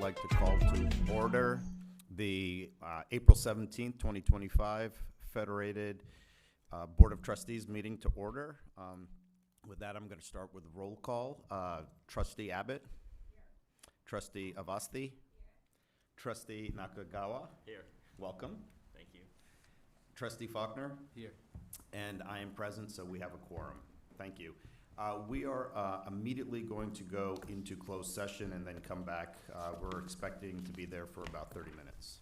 like to call to order the April 17th, 2025 Federated Board of Trustees meeting to order. With that, I'm going to start with a roll call. Trustee Abbott. Here. Trustee Avasti. Here. Trustee Nakagawa. Here. Welcome. Thank you. Trustee Faulkner. Here. And I am present, so we have a quorum. Thank you. We are immediately going to go into closed session and then come back. We're expecting to be there for about 30 minutes.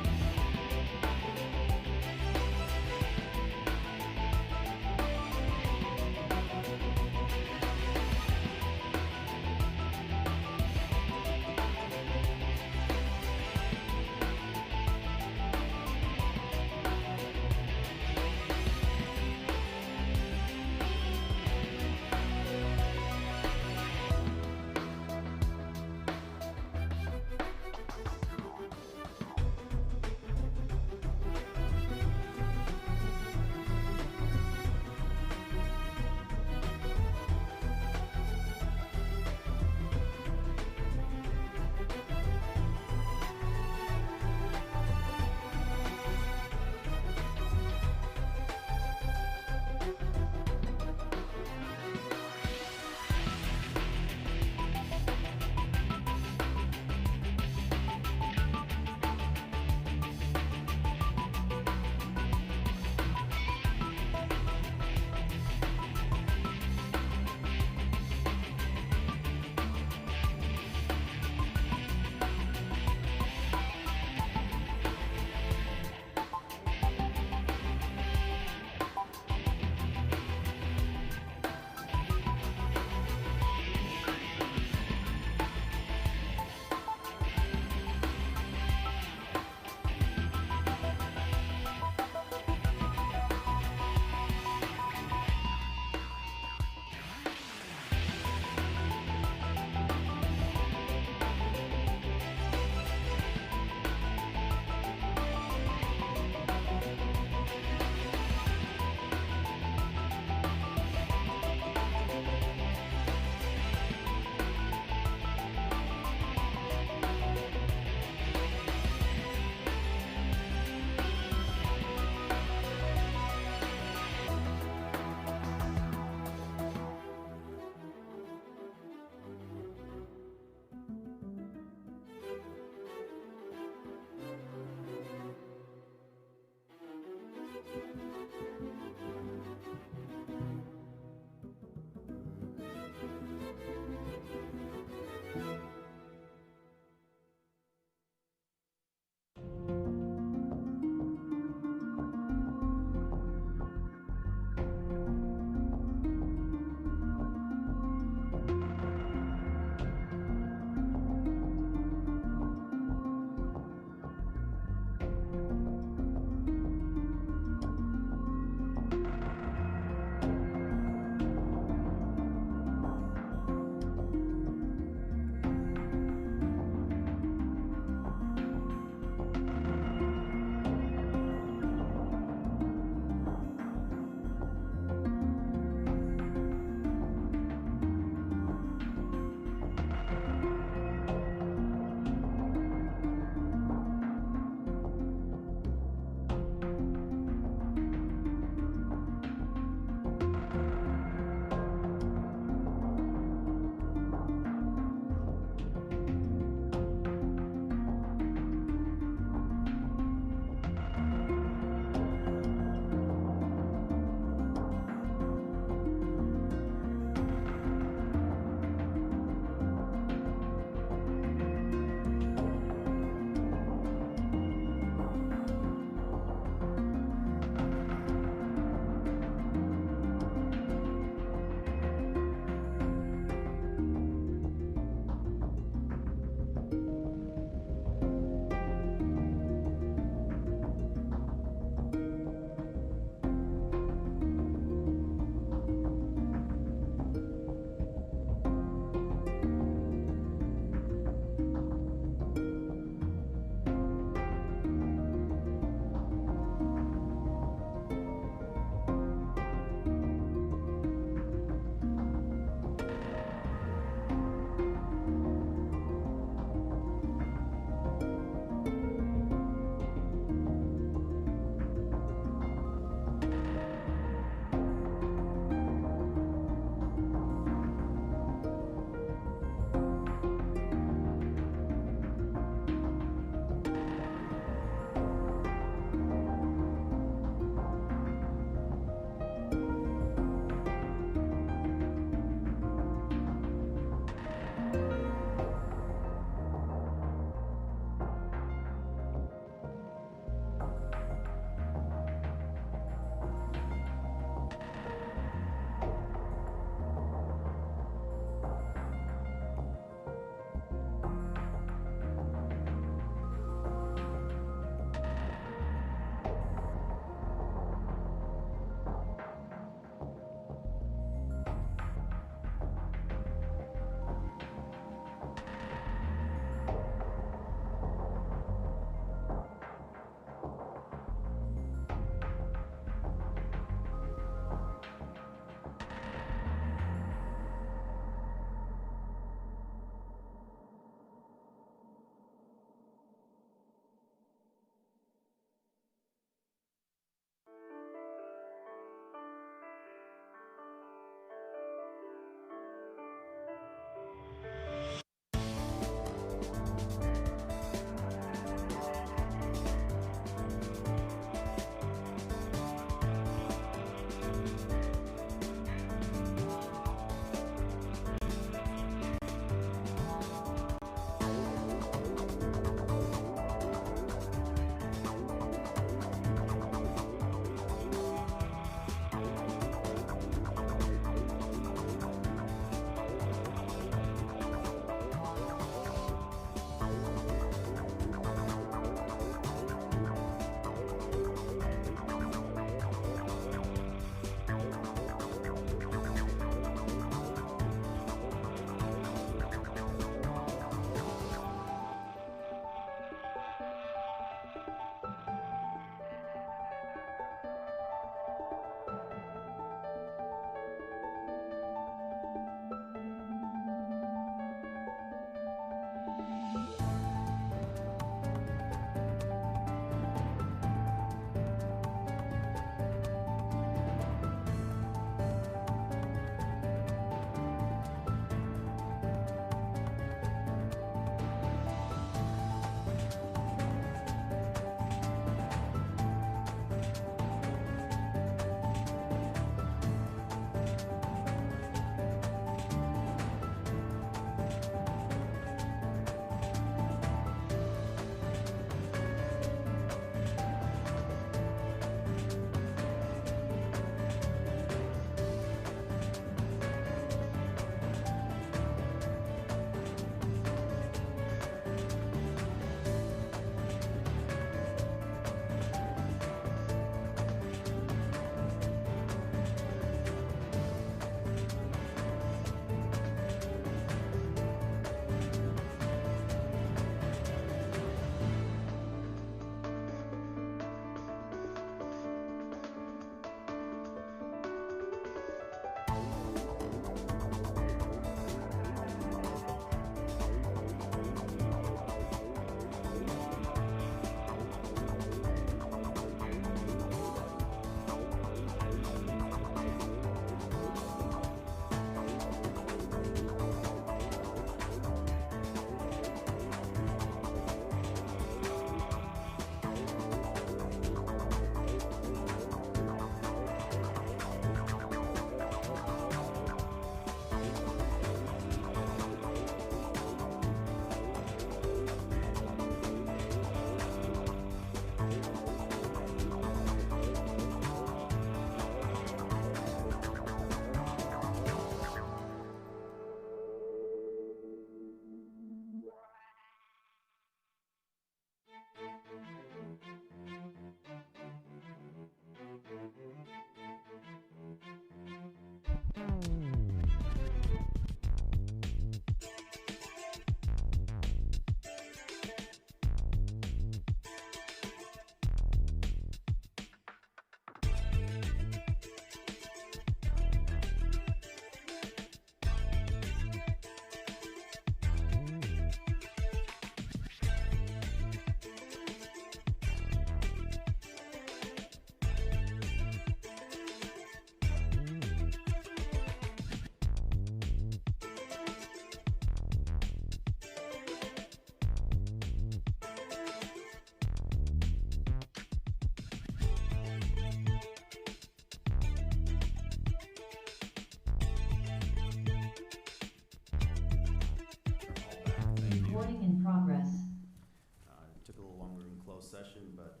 session, but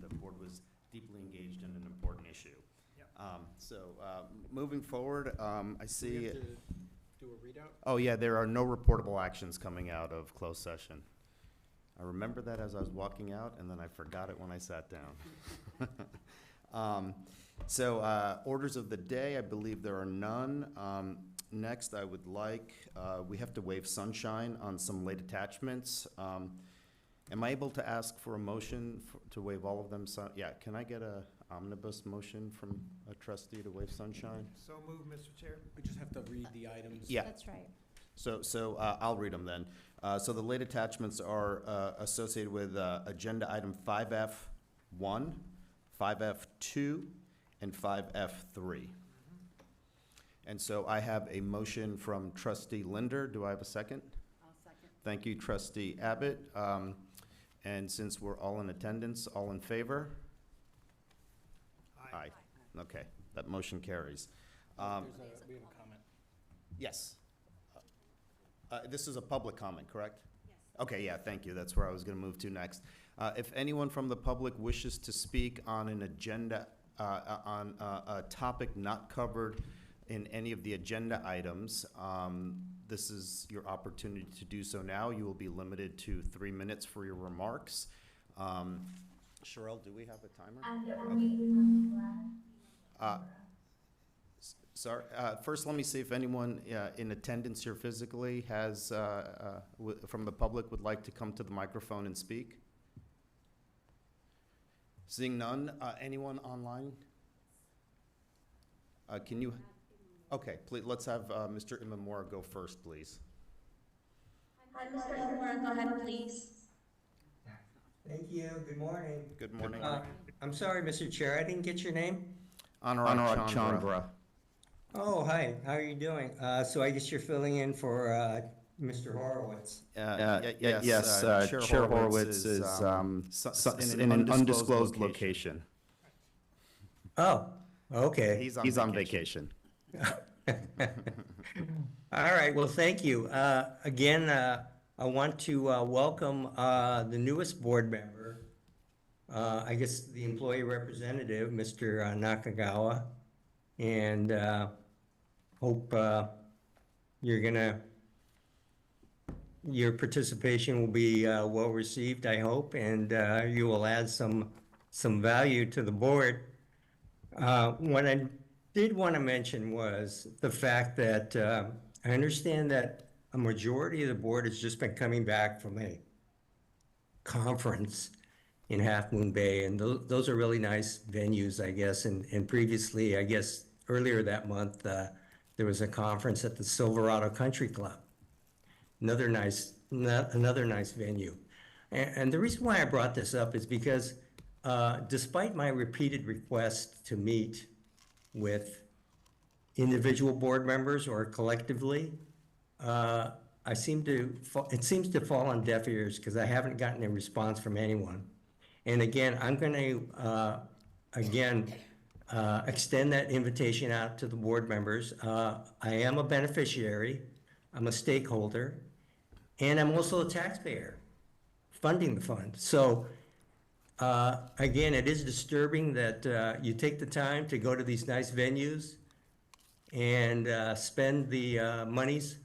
the board was deeply engaged in an important issue. Moving forward, I see. Do we have to do a readout? Oh, yeah, there are no reportable actions coming out of closed session. I remember that as I was walking out, and then I forgot it when I sat down. Orders of the day, I believe there are none. Next, I would like, we have to waive sunshine on some late attachments. Am I able to ask for a motion to waive all of them? Yeah, can I get a omnibus motion from a trustee to waive sunshine? So moved, Mr. Chair. We just have to read the items. Yeah. That's right. I'll read them then. So the late attachments are associated with agenda item 5F1, 5F2, and 5F3. And so I have a motion from trustee Linder. Do I have a second? I'll second. Thank you, trustee Abbott. And since we're all in attendance, all in favor? Aye. Okay, that motion carries. We have a comment. Yes. This is a public comment, correct? Yes. Okay, yeah, thank you. That's where I was going to move to next. If anyone from the public wishes to speak on an agenda, on a topic not covered in any of the agenda items, this is your opportunity to do so now. You will be limited to 3 minutes for your remarks. Cheryl, do we have a timer? Sorry. First, let me see if anyone in attendance here physically has, from the public, would like to come to the microphone and speak. Seeing none, anyone online? Can you? Okay, please. Let's have Mr. Imamura go first, please. Hi, Mr. Imamura, go ahead, please. Thank you. Good morning. Good morning. I'm sorry, Mr. Chair, I didn't get your name. Anurag Chandra. Oh, hi. How are you doing? So I guess you're filling in for Mr. Horowitz. Yes, Chair Horowitz is in an undisclosed location. Oh, okay. He's on vacation. All right. Well, thank you. Again, I want to welcome the newest board member, I guess the employee representative, Mr. Nakagawa, and hope your participation will be well received, I hope, and you will add some value to the board. What I did want to mention was the fact that I understand that a majority of the board has just been coming back from a conference in Half Moon Bay, and those are really nice venues, I guess. And previously, I guess earlier that month, there was a conference at the Silverado Country Club. Another nice venue. And the reason why I brought this up is because despite my repeated request to meet with individual board members or collectively, it seems to fall on deaf ears because I haven't gotten a response from anyone. And again, I'm going to extend that invitation out to the board members. I am a beneficiary, I'm a stakeholder, and I'm also a taxpayer funding the fund. So again, it is disturbing that you take the time to go to these nice venues and spend the monies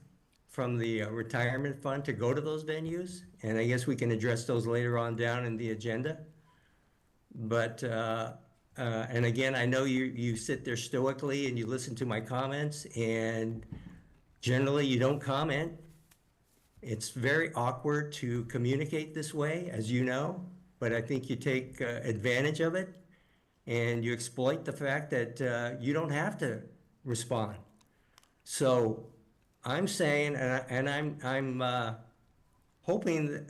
from the retirement fund to go to those venues. And I guess we can address those later on down in the agenda. But, and again, I know you sit there stoically and you listen to my comments, and generally you don't comment. It's very awkward to communicate this way, as you know, but I think you take advantage of it and you exploit the fact that you don't have to respond. So I'm saying, and I'm hoping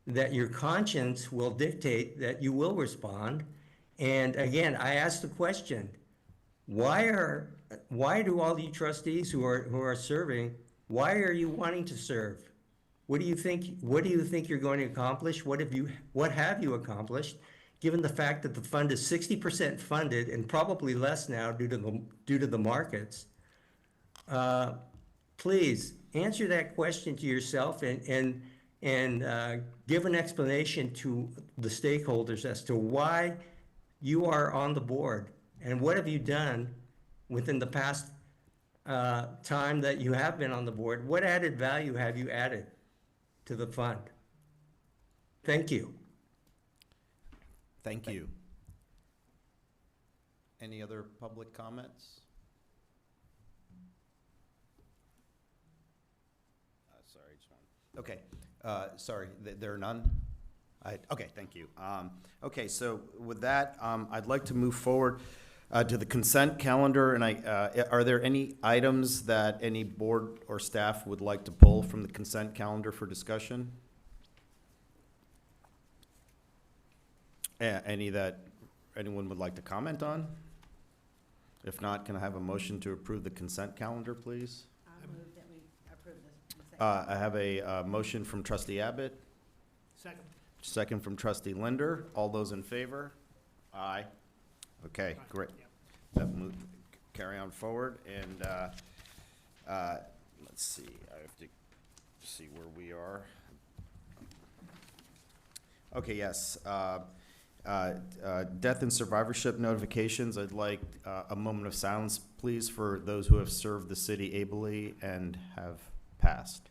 that your conscience will dictate that you will respond. And again, I asked the question, why do all you trustees who are serving, why are you wanting to serve? What do you think you're going to accomplish? What have you accomplished, given the fact that the fund is 60% funded and probably less now due to the markets? Please answer that question to yourself and and give an explanation to the stakeholders as to why you are on the board and what have you done within the past time that you have been on the board? What added value have you added to the fund? Thank you. Thank you. Any other public comments? Sorry, just one. Okay, sorry, there are none? Okay, thank you. Okay, so with that, I'd like to move forward to the consent calendar, and are there any items that any board or staff would like to pull from the consent calendar for discussion? Any that anyone would like to comment on? If not, can I have a motion to approve the consent calendar, please? I'll move that we approve this consent. I have a motion from trustee Abbott, Second. second from trustee Linder. All those in favor? Aye. Okay, great. Yep. That move, carry on forward, and let's see, I have to see where we are. Okay, yes, death and survivorship notifications, I'd like a moment of silence, please, for those who have served the city ably and have passed.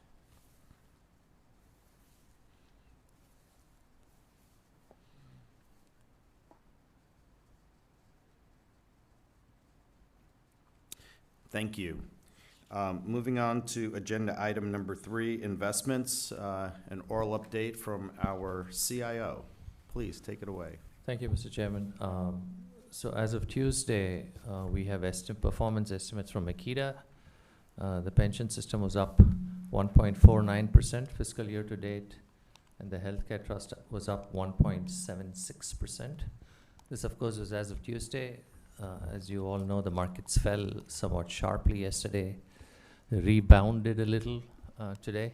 Thank you. Moving on to agenda item number 3, investments, an oral update from our CIO. Please take it away. Thank you, Mr. Chairman. So as of Tuesday, we have performance estimates from Makita. The pension system was up 1.49% fiscal year to date, and the healthcare trust was up 1.76%. This, of course, was as of Tuesday. As you all know, the markets fell somewhat sharply yesterday, rebounded a little today.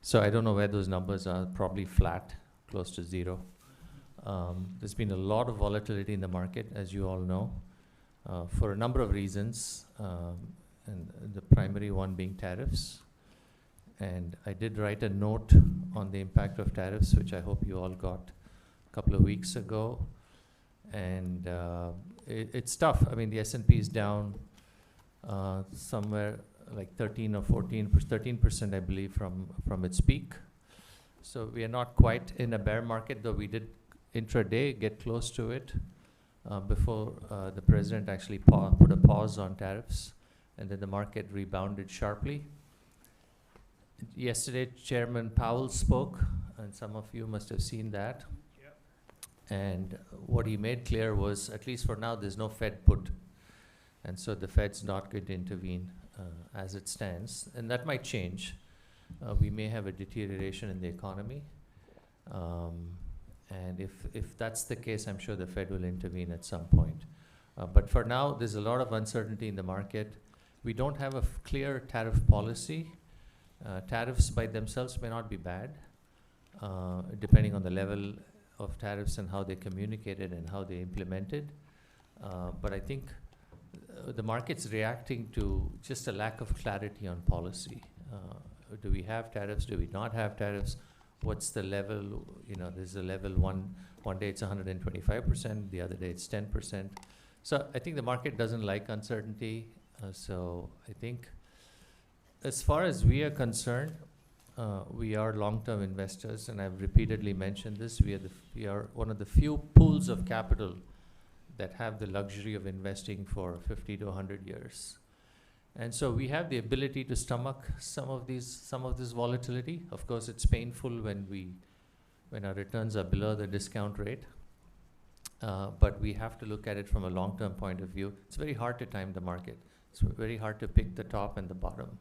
So I don't know where those numbers are, probably flat, close to zero. There's been a lot of volatility in the market, as you all know, for a number of reasons, and the primary one being tariffs. And I did write a note on the impact of tariffs, which I hope you all got a couple of weeks ago. And it's tough. I mean, the S&P is down somewhere like 13 or 13%, I believe, from its peak. So we are not quite in a bear market, though we did intraday get close to it before the president actually put a pause on tariffs, and then the market rebounded sharply. Yesterday, Chairman Powell spoke, and some of you must have seen that. And what he made clear was, at least for now, there's no Fed put. And so the Fed's not going to intervene as it stands. And that might change. We may have a deterioration in the economy. And if that's the case, I'm sure the Fed will intervene at some point. But for now, there's a lot of uncertainty in the market. We don't have a clear tariff policy. Tariffs by themselves may not be bad, depending on the level of tariffs and how they communicated and how they implemented. But I think the market's reacting to just a lack of clarity on policy. Do we have tariffs? Do we not have tariffs? What's the level? You know, there's a level one day it's 125%, the other day it's 10%. So I think the market doesn't like uncertainty. So I think as far as we are concerned, we are long-term investors, and I've repeatedly mentioned this. We are one of the few pools of capital that have the luxury of investing for 50 to 100 years. And so we have the ability to stomach some of this volatility. Of course, it's painful when our returns are below the discount rate. But we have to look at it from a long-term point of view. It's very hard to time the market. It's very hard to pick the top and the bottom.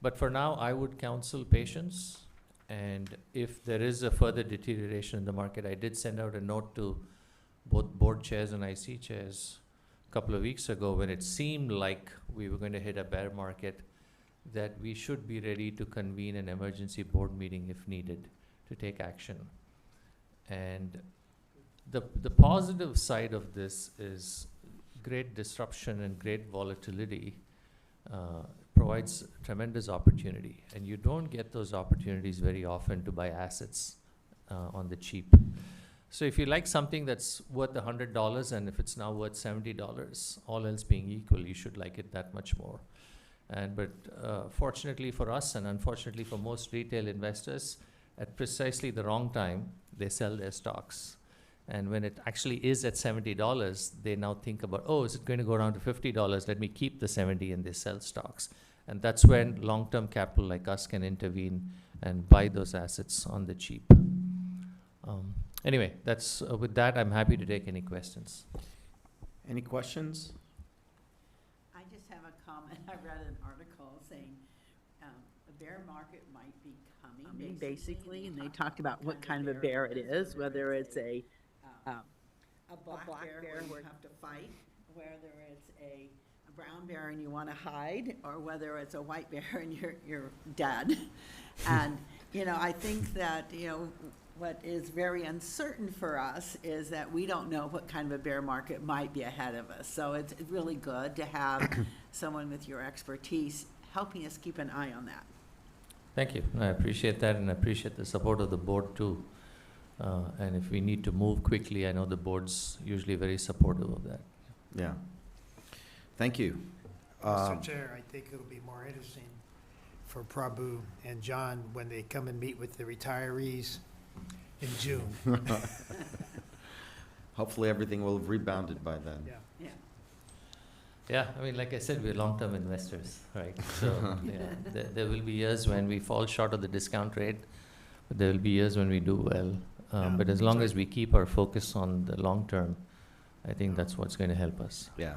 But for now, I would counsel patience. And if there is a further deterioration in the market, I did send out a note to both board chairs and IC chairs a couple of weeks ago when it seemed like we were going to hit a bear market, that we should be ready to convene an emergency board meeting if needed to take action. And the positive side of this is great disruption and great volatility provides tremendous opportunity, and you don't get those opportunities very often to buy assets on the cheap. So if you like something that's worth $100, and if it's now worth $70, all else being equal, you should like it that much more. But fortunately for us, and unfortunately for most retail investors, at precisely the wrong time, they sell their stocks. And when it actually is at $70, they now think about, oh, is it going to go down to $50? Let me keep the 70, and they sell stocks. And that's when long-term capital like us can intervene and buy those assets on the cheap. Anyway, that's with that, I'm happy to take any questions. Any questions? I just have a comment. I read an article saying a bear market might be coming, basically, and they talked about what kind of a bear it is, whether it's a black bear where you have to fight, whether it's a brown bear and you want to hide, or whether it's a white bear and you're dead. And, I think that, what is very uncertain for us is that we don't know what kind of a bear market might be ahead of us. So it's really good to have someone with your expertise helping us keep an eye on that. Thank you. I appreciate that, and I appreciate the support of the board too. And if we need to move quickly, I know the board's usually very supportive of that. Yeah. Thank you. Mr. Chair, I think it'll be more interesting for Prabhu and John when they come and meet with the retirees in June. Hopefully everything will have rebounded by then. Yeah. Yeah. Yeah, I mean, like I said, we're long-term investors, right? So there will be years when we fall short of the discount rate, but there will be years when we do well. Yeah. But as long as we keep our focus on the long term, I think that's what's going to help us. Yeah.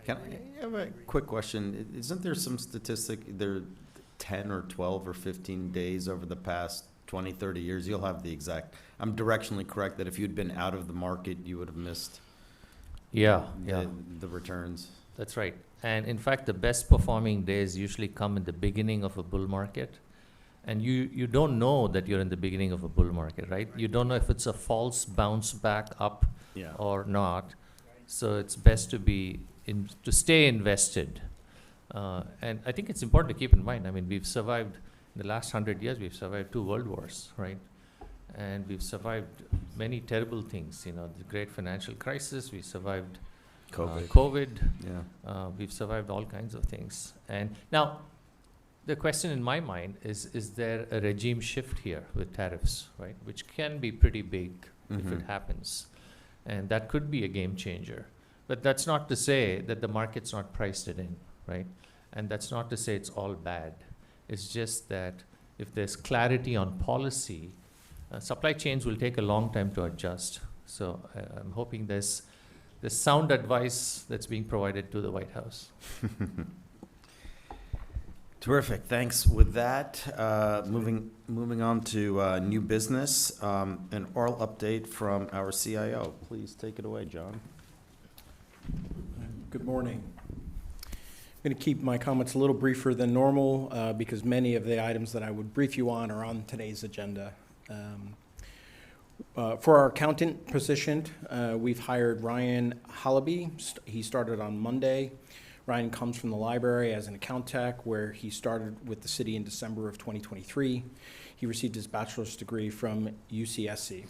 Can I have a quick question? Isn't there some statistic, there 10 or 12 or 15 days over the past 20, 30 years, you'll have the exact, I'm directionally correct that if you'd been out of the market, you would have missed the returns? That's right. And in fact, the best performing days usually come in the beginning of a bull market. And you don't know that you're in the beginning of a bull market, right? You don't know if it's a false bounce back up Yeah. or not. So it's best to stay invested. And I think it's important to keep in mind, I mean, we've survived, in the last 100 years, we've survived 2 world wars, right? And we've survived many terrible things, the great financial crisis, we survived COVID. Yeah. We've survived all kinds of things. And now, the question in my mind is there a regime shift here with tariffs, right? Which can be pretty big if it happens. And that could be a game changer. But that's not to say that the market's not priced it in, right? And that's not to say it's all bad. It's just that if there's clarity on policy, supply chains will take a long time to adjust. So I'm hoping there's sound advice that's being provided to the White House. Terrific. Thanks. With that, moving on to new business, an oral update from our CIO. Please take it away, John. Good morning. I'm going to keep my comments a little briefer than normal because many of the items that I would brief you on are on today's agenda. For our accountant position, we've hired Ryan Hollaby. He started on Monday. Ryan comes from the library as an account tech, where he started with the city in December of 2023. He received his bachelor's degree from UCSC.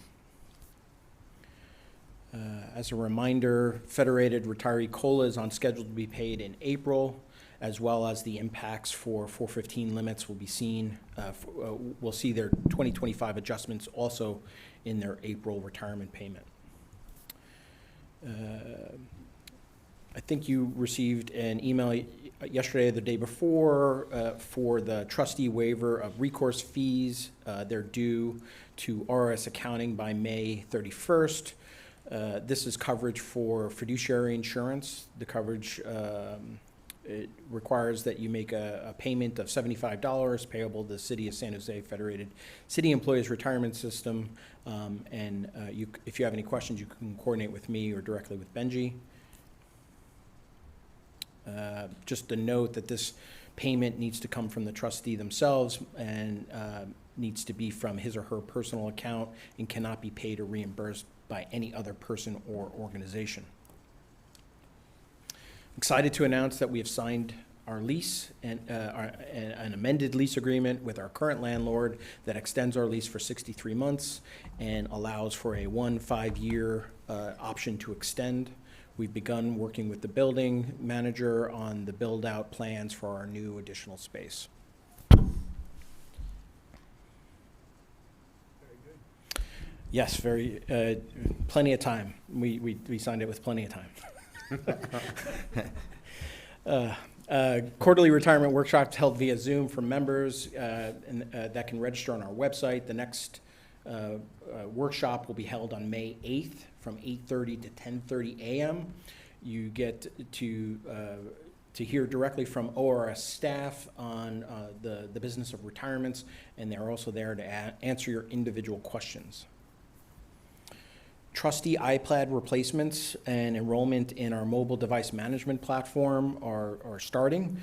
As a reminder, Federated retiree COLA is on schedule to be paid in April, as well as the impacts for 415 limits will be seen. We'll see their 2025 adjustments also in their April retirement payment. I think you received an email yesterday or the day before for the trustee waiver of recourse fees. They're due to RS Accounting by May 31st. This is coverage for fiduciary insurance. The coverage it requires that you make a payment of $75 payable to the City of San Jose Federated City Employees Retirement System. If you have any questions, you can coordinate with me or directly with Benji. Just a note that this payment needs to come from the trustee themselves and needs to be from his or her personal account and cannot be paid or reimbursed by any other person or organization. Excited to announce that we have signed our lease and an amended lease agreement with our current landlord that extends our lease for 63 months and allows for a 5-year option to extend. We've begun working with the building manager on the build-out plans for our new additional space. Yes, plenty of time. We signed it with plenty of time. Quarterly retirement workshops held via Zoom for members that can register on our website. The next workshop will be held on May 8th from 8:30 to 10:30 a.m. You get to hear directly from ORS staff on the business of retirements, and they're also there to answer your individual questions. Trustee iPad replacements and enrollment in our mobile device management platform are starting.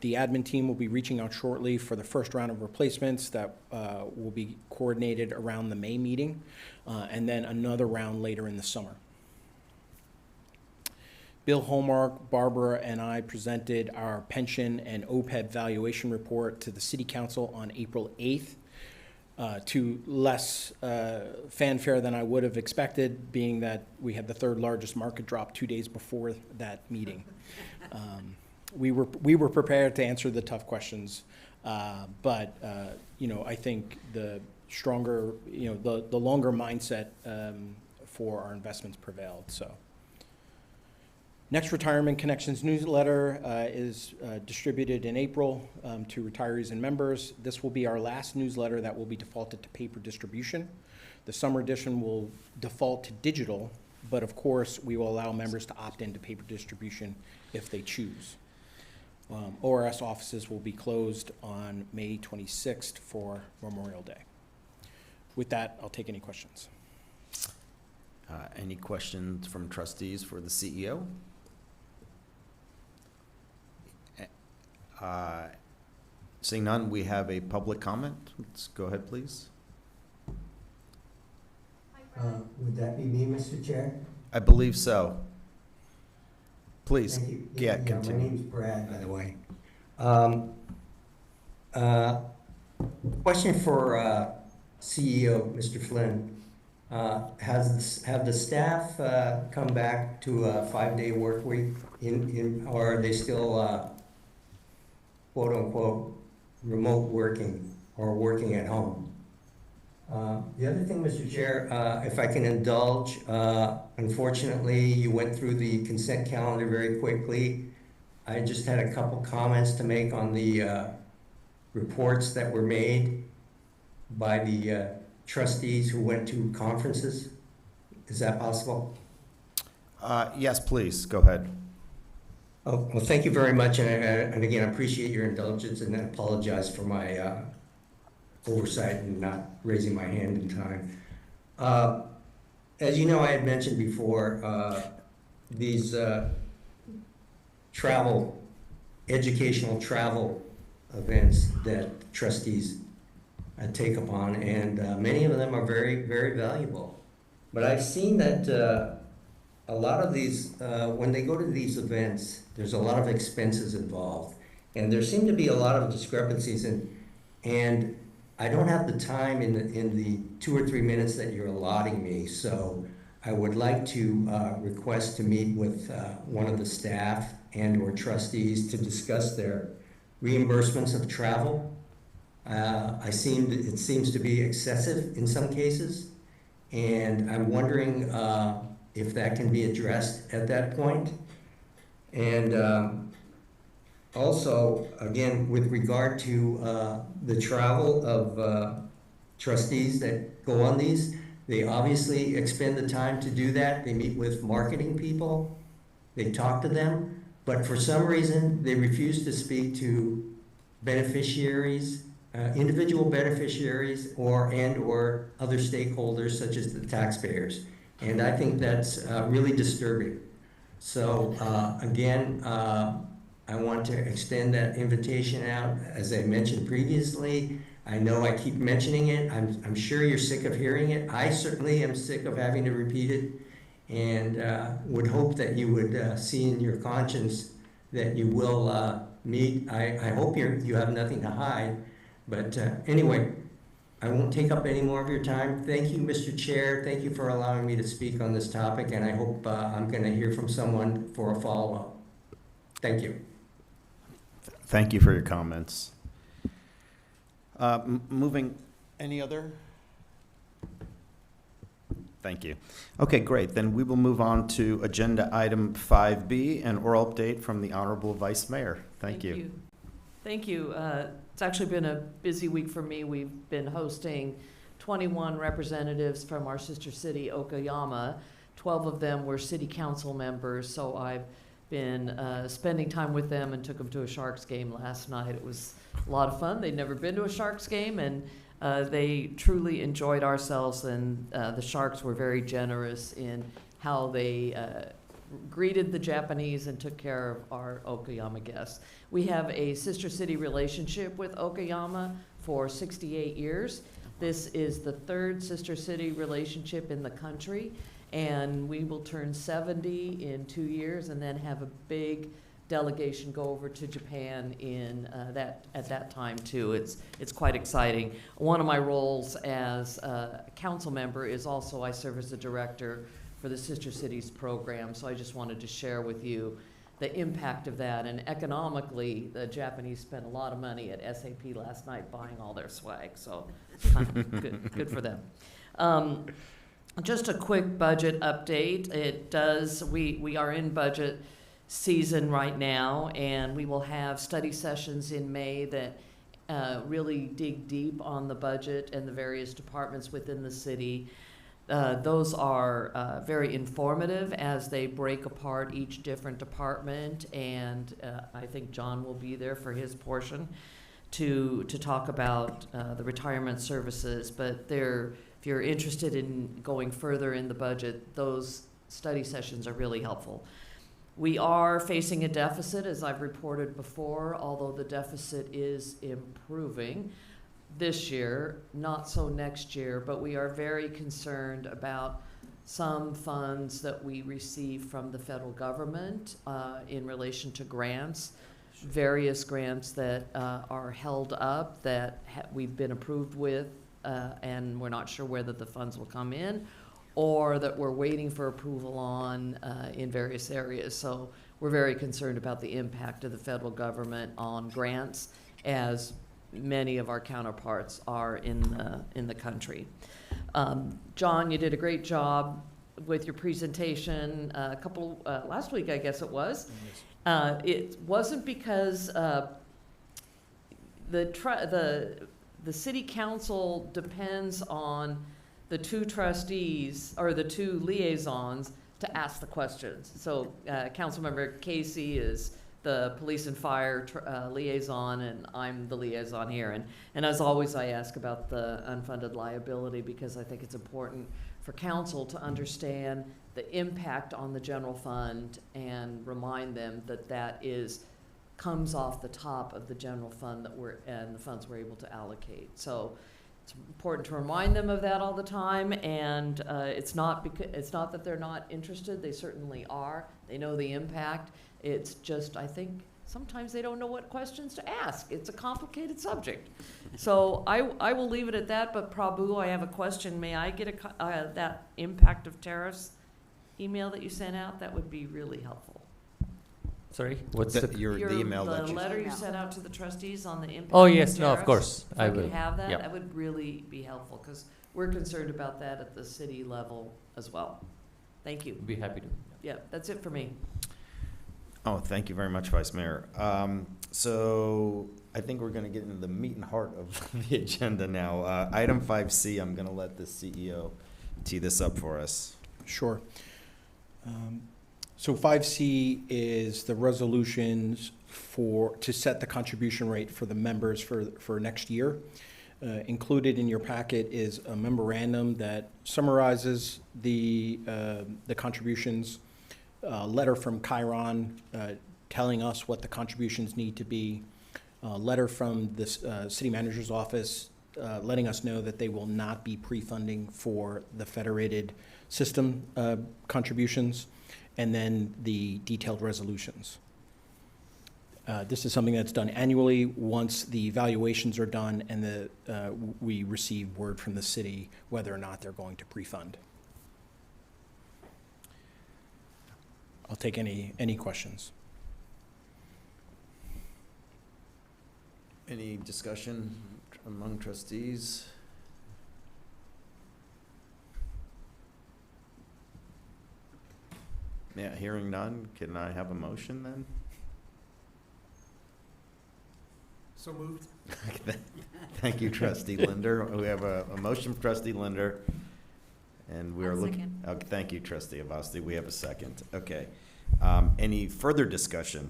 The admin team will be reaching out shortly for the first round of replacements that will be coordinated around the May meeting, and then another round later in the summer. Bill Holmark, Barbara, and I presented our pension and OPEB valuation report to the City Council on April 8th. To less fanfare than I would have expected, being that we had the third largest market drop 2 days before that meeting. We were prepared to answer the tough questions, but I think the stronger, the longer mindset for our investments prevailed. So. Next Retirement Connections newsletter is distributed in April to retirees and members. This will be our last newsletter that will be defaulted to paper distribution. The summer edition will default to digital, but of course, we will allow members to opt into paper distribution if they choose. ORS offices will be closed on May 26th for Memorial Day. With that, I'll take any questions. Any questions from trustees for the CEO? Seeing none, we have a public comment. Let's go ahead, please. Would that be me, Mr. Chair? I believe so. Please, Thank you. yeah, My continue. name's Brad, by the way. Question for CEO, Mr. Flynn. Have the staff come back to a 5-day work week or are they still quote unquote remote working or working at home? The other thing, Mr. Chair, if I can indulge, unfortunately, you went through the consent calendar very quickly. I just had a couple comments to make on the reports that were made by the trustees who went to conferences. Is that possible? Yes, please, go ahead. Oh, well, thank you very much, and again, I appreciate your indulgence, and I apologize for my oversight and not raising my hand in time. As you know, I had mentioned before, these educational travel events that trustees take upon, and many of them are very, very valuable. But I've seen that a lot of these, when they go to these events, there's a lot of expenses involved, and there seem to be a lot of discrepancies, and I don't have the time in the 2 or 3 minutes that you're allotting me, so I would like to request to meet with one of the staff and or trustees to discuss their reimbursements of travel. It seems to be excessive in some cases, and I'm wondering if that can be addressed at that point. And also, again, with regard to the travel of trustees that go on these, they obviously expend the time to do that. They meet with marketing people, they talk to them, but for some reason, they refuse to speak to beneficiaries, individual beneficiaries, or other stakeholders such as the taxpayers. And I think that's really disturbing. So again, I want to extend that invitation out. As I mentioned previously, I know I keep mentioning it. I'm sure you're sick of hearing it. I certainly am sick of having to repeat it, and would hope that you would see in your conscience that you will meet. I hope you have nothing to hide, but anyway, I won't take up any more of your time. Thank you, Mr. Chair. Thank you for allowing me to speak on this topic, and I hope I'm going to hear from someone for a follow-up. Thank you. Thank you for your comments. Moving, any other? Thank you. Okay, great. Then we will move on to agenda item 5B, an oral update from the Honorable Vice Mayor. Thank you. Thank you. It's actually been a busy week for me. We've been hosting 21 representatives from our sister city, Okayama. 12 of them were city council members, so I've been spending time with them and took them to a Sharks game last night. It was a lot of fun. They'd never been to a Sharks game, and they truly enjoyed ourselves, and the Sharks were very generous in how they greeted the Japanese and took care of our Okayama guests. We have a sister city relationship with Okayama for 68 years. This is the third sister city relationship in the country, and we will turn 70 in 2 years and then have a big delegation go over to Japan at that time too. It's quite exciting. One of my roles as a council member is also I serve as the director for the Sister Cities program, so I just wanted to share with you the impact of that. And economically, the Japanese spent a lot of money at SAP last night buying all their swag, so good for them. Just a quick budget update. We are in budget season right now, and we will have study sessions in May that really dig deep on the budget and the various departments within the city. Those are very informative as they break apart each different department, and I think John will be there for his portion to talk about the retirement services. But if you're interested in going further in the budget, those study sessions are really helpful. We are facing a deficit, as I've reported before, although the deficit is improving this year, not so next year, but we are very concerned about some funds that we receive from the federal government in relation to grants, various grants that are held up that we've been approved with, and we're not sure whether the funds will come in, or that we're waiting for approval on in various areas. So we're very concerned about the impact of the federal government on grants, as many of our counterparts are in the country. John, you did a great job with your presentation last week, I guess it was. It wasn't because the city council depends on the two trustees or the two liaisons to ask the questions. So Councilmember Casey is the police and fire liaison, and I'm the liaison here. And as always, I ask about the unfunded liability because I think it's important for council to understand the impact on the general fund and remind them that comes off the top of the general fund and the funds we're able to allocate. So it's important to remind them of that all the time, and it's not that they're not interested. They certainly are. They know the impact. It's just, I think, sometimes they don't know what questions to ask. It's a complicated subject. So I will leave it at that, but Prabhu, I have a question. May I get that impact of tariffs email that you sent out? That would be really helpful. Sorry, what's The email that The you letter you sent out to the trustees on the impact Oh, of yes, no, of tariffs? course, If I I will. could have that, Yep. that would really be helpful, because we're concerned about that at the city level as well. Thank you. Be happy to. Yeah, that's it for me. Oh, thank you very much, Vice Mayor. So I think we're going to get into the meat and heart of the agenda now. Item 5C, I'm going to let the CEO tee this up for us. Sure. So 5C is the resolutions to set the contribution rate for the members for next year. Included in your packet is a memorandum that summarizes the contributions, a letter from Chiron telling us what the contributions need to be, a letter from the city manager's office letting us know that they will not be pre-funding for the Federated system contributions, and then the detailed resolutions. This is something that's done annually once the evaluations are done and we receive word from the city whether or not they're going to pre-fund. I'll take any questions. Any discussion among trustees? Yeah, hearing none, can I have a motion then? So moved. Thank you, trustee Linder. We have a motion from trustee Linder, and we are looking. Thank you, trustee Avasti. We have a second. Okay. Any further discussion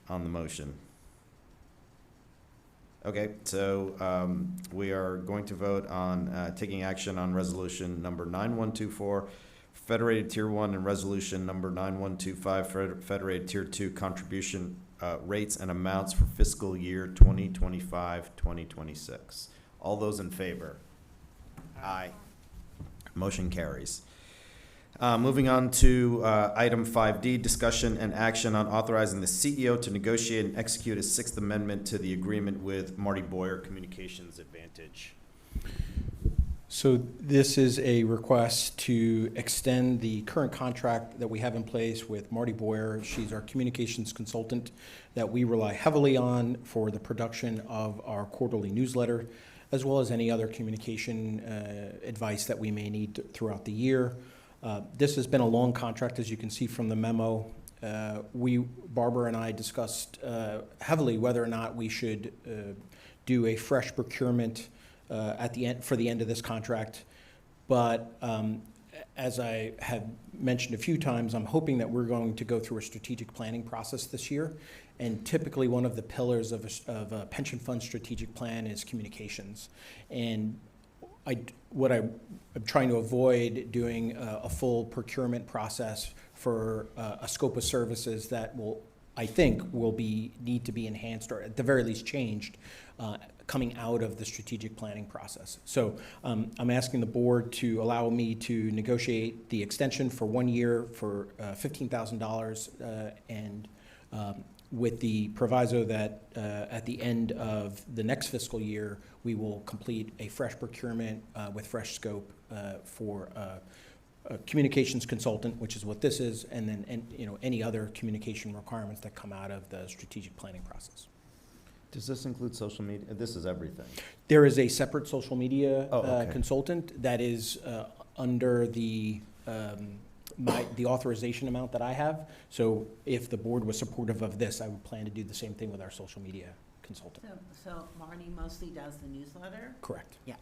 on the motion? Okay, so we are going to vote on taking action on resolution number 9124, Federated Tier 1, and resolution number 9125, Federated Tier 2 contribution rates and amounts for fiscal year 2025-2026. All those in favor? Aye. Motion carries. Moving on to item 5D, discussion and action on authorizing the CEO to negotiate and execute a Sixth Amendment to the agreement with Marty Boyer Communications Advantage. So this is a request to extend the current contract that we have in place with Marty Boyer. She's our communications consultant that we rely heavily on for the production of our quarterly newsletter, as well as any other communication advice that we may need throughout the year. This has been a long contract, as you can see from the memo. Barbara and I discussed heavily whether or not we should do a fresh procurement for the end of this contract. But as I have mentioned a few times, I'm hoping that we're going to go through a strategic planning process this year. And typically one of the pillars of a pension fund strategic plan is communications. And what I'm trying to avoid doing a full procurement process for a scope of services that I think will need to be enhanced or at the very least changed coming out of the strategic planning process. So I'm asking the board to allow me to negotiate the extension for 1 year for $15,000 and with the proviso that at the end of the next fiscal year, we will complete a fresh procurement with fresh scope for a communications consultant, which is what this is, and then any other communication requirements that come out of the strategic planning process. Does this include social media? This is everything. There is a separate social media okay. consultant that is under the authorization amount that I have. So if the board was supportive of this, I would plan to do the same thing with our social media consultant. So Marnie mostly does the newsletter? Correct. Yeah.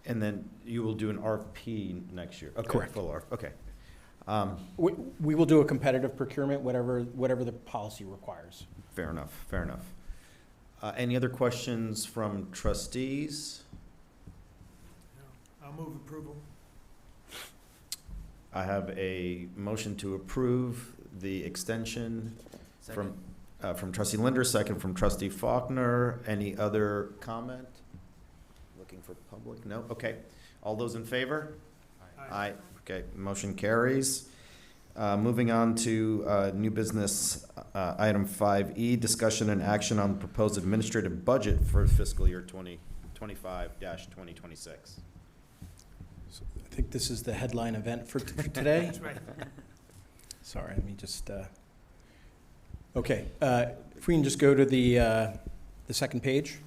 And then you will do an RFP next year? Okay, Correct. Full RFP, okay. We will do a competitive procurement, whatever the policy requires. Fair enough, fair enough. Any other questions from trustees? No. I'll move approval. I have a motion to approve the extension from trustee Linder, second from trustee Faulkner. Any other comment? Looking for public? No? Okay. All those in favor? Aye. Okay, motion carries. Moving on to new business, item 5E, discussion and action on the proposed administrative budget for fiscal year 2025-2026. I think this is the headline event for today. That's right. Sorry, let me just, okay. If we can just go to the second page.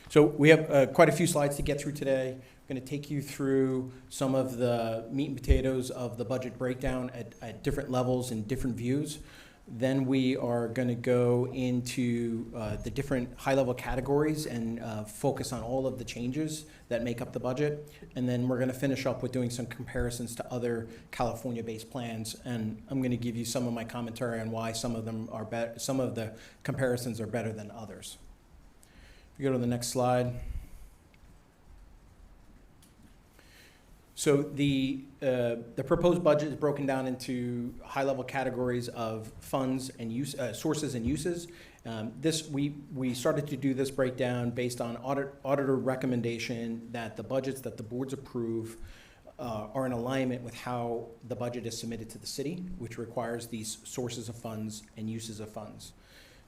So we have quite a few slides to get through today. I'm going to take you through some of the meat and potatoes of the budget breakdown at different levels and different views. Then we are going to go into the different high-level categories and focus on all of the changes that make up the budget. And then we're going to finish up with doing some comparisons to other California-based plans. And I'm going to give you some of my commentary on why some of them are better. Some of the comparisons are better than others. If you go to the next slide. So the proposed budget is broken down into high-level categories of funds and sources and uses. We started to do this breakdown based on auditor recommendation that the budgets that the boards approve are in alignment with how the budget is submitted to the city, which requires these sources of funds and uses of funds.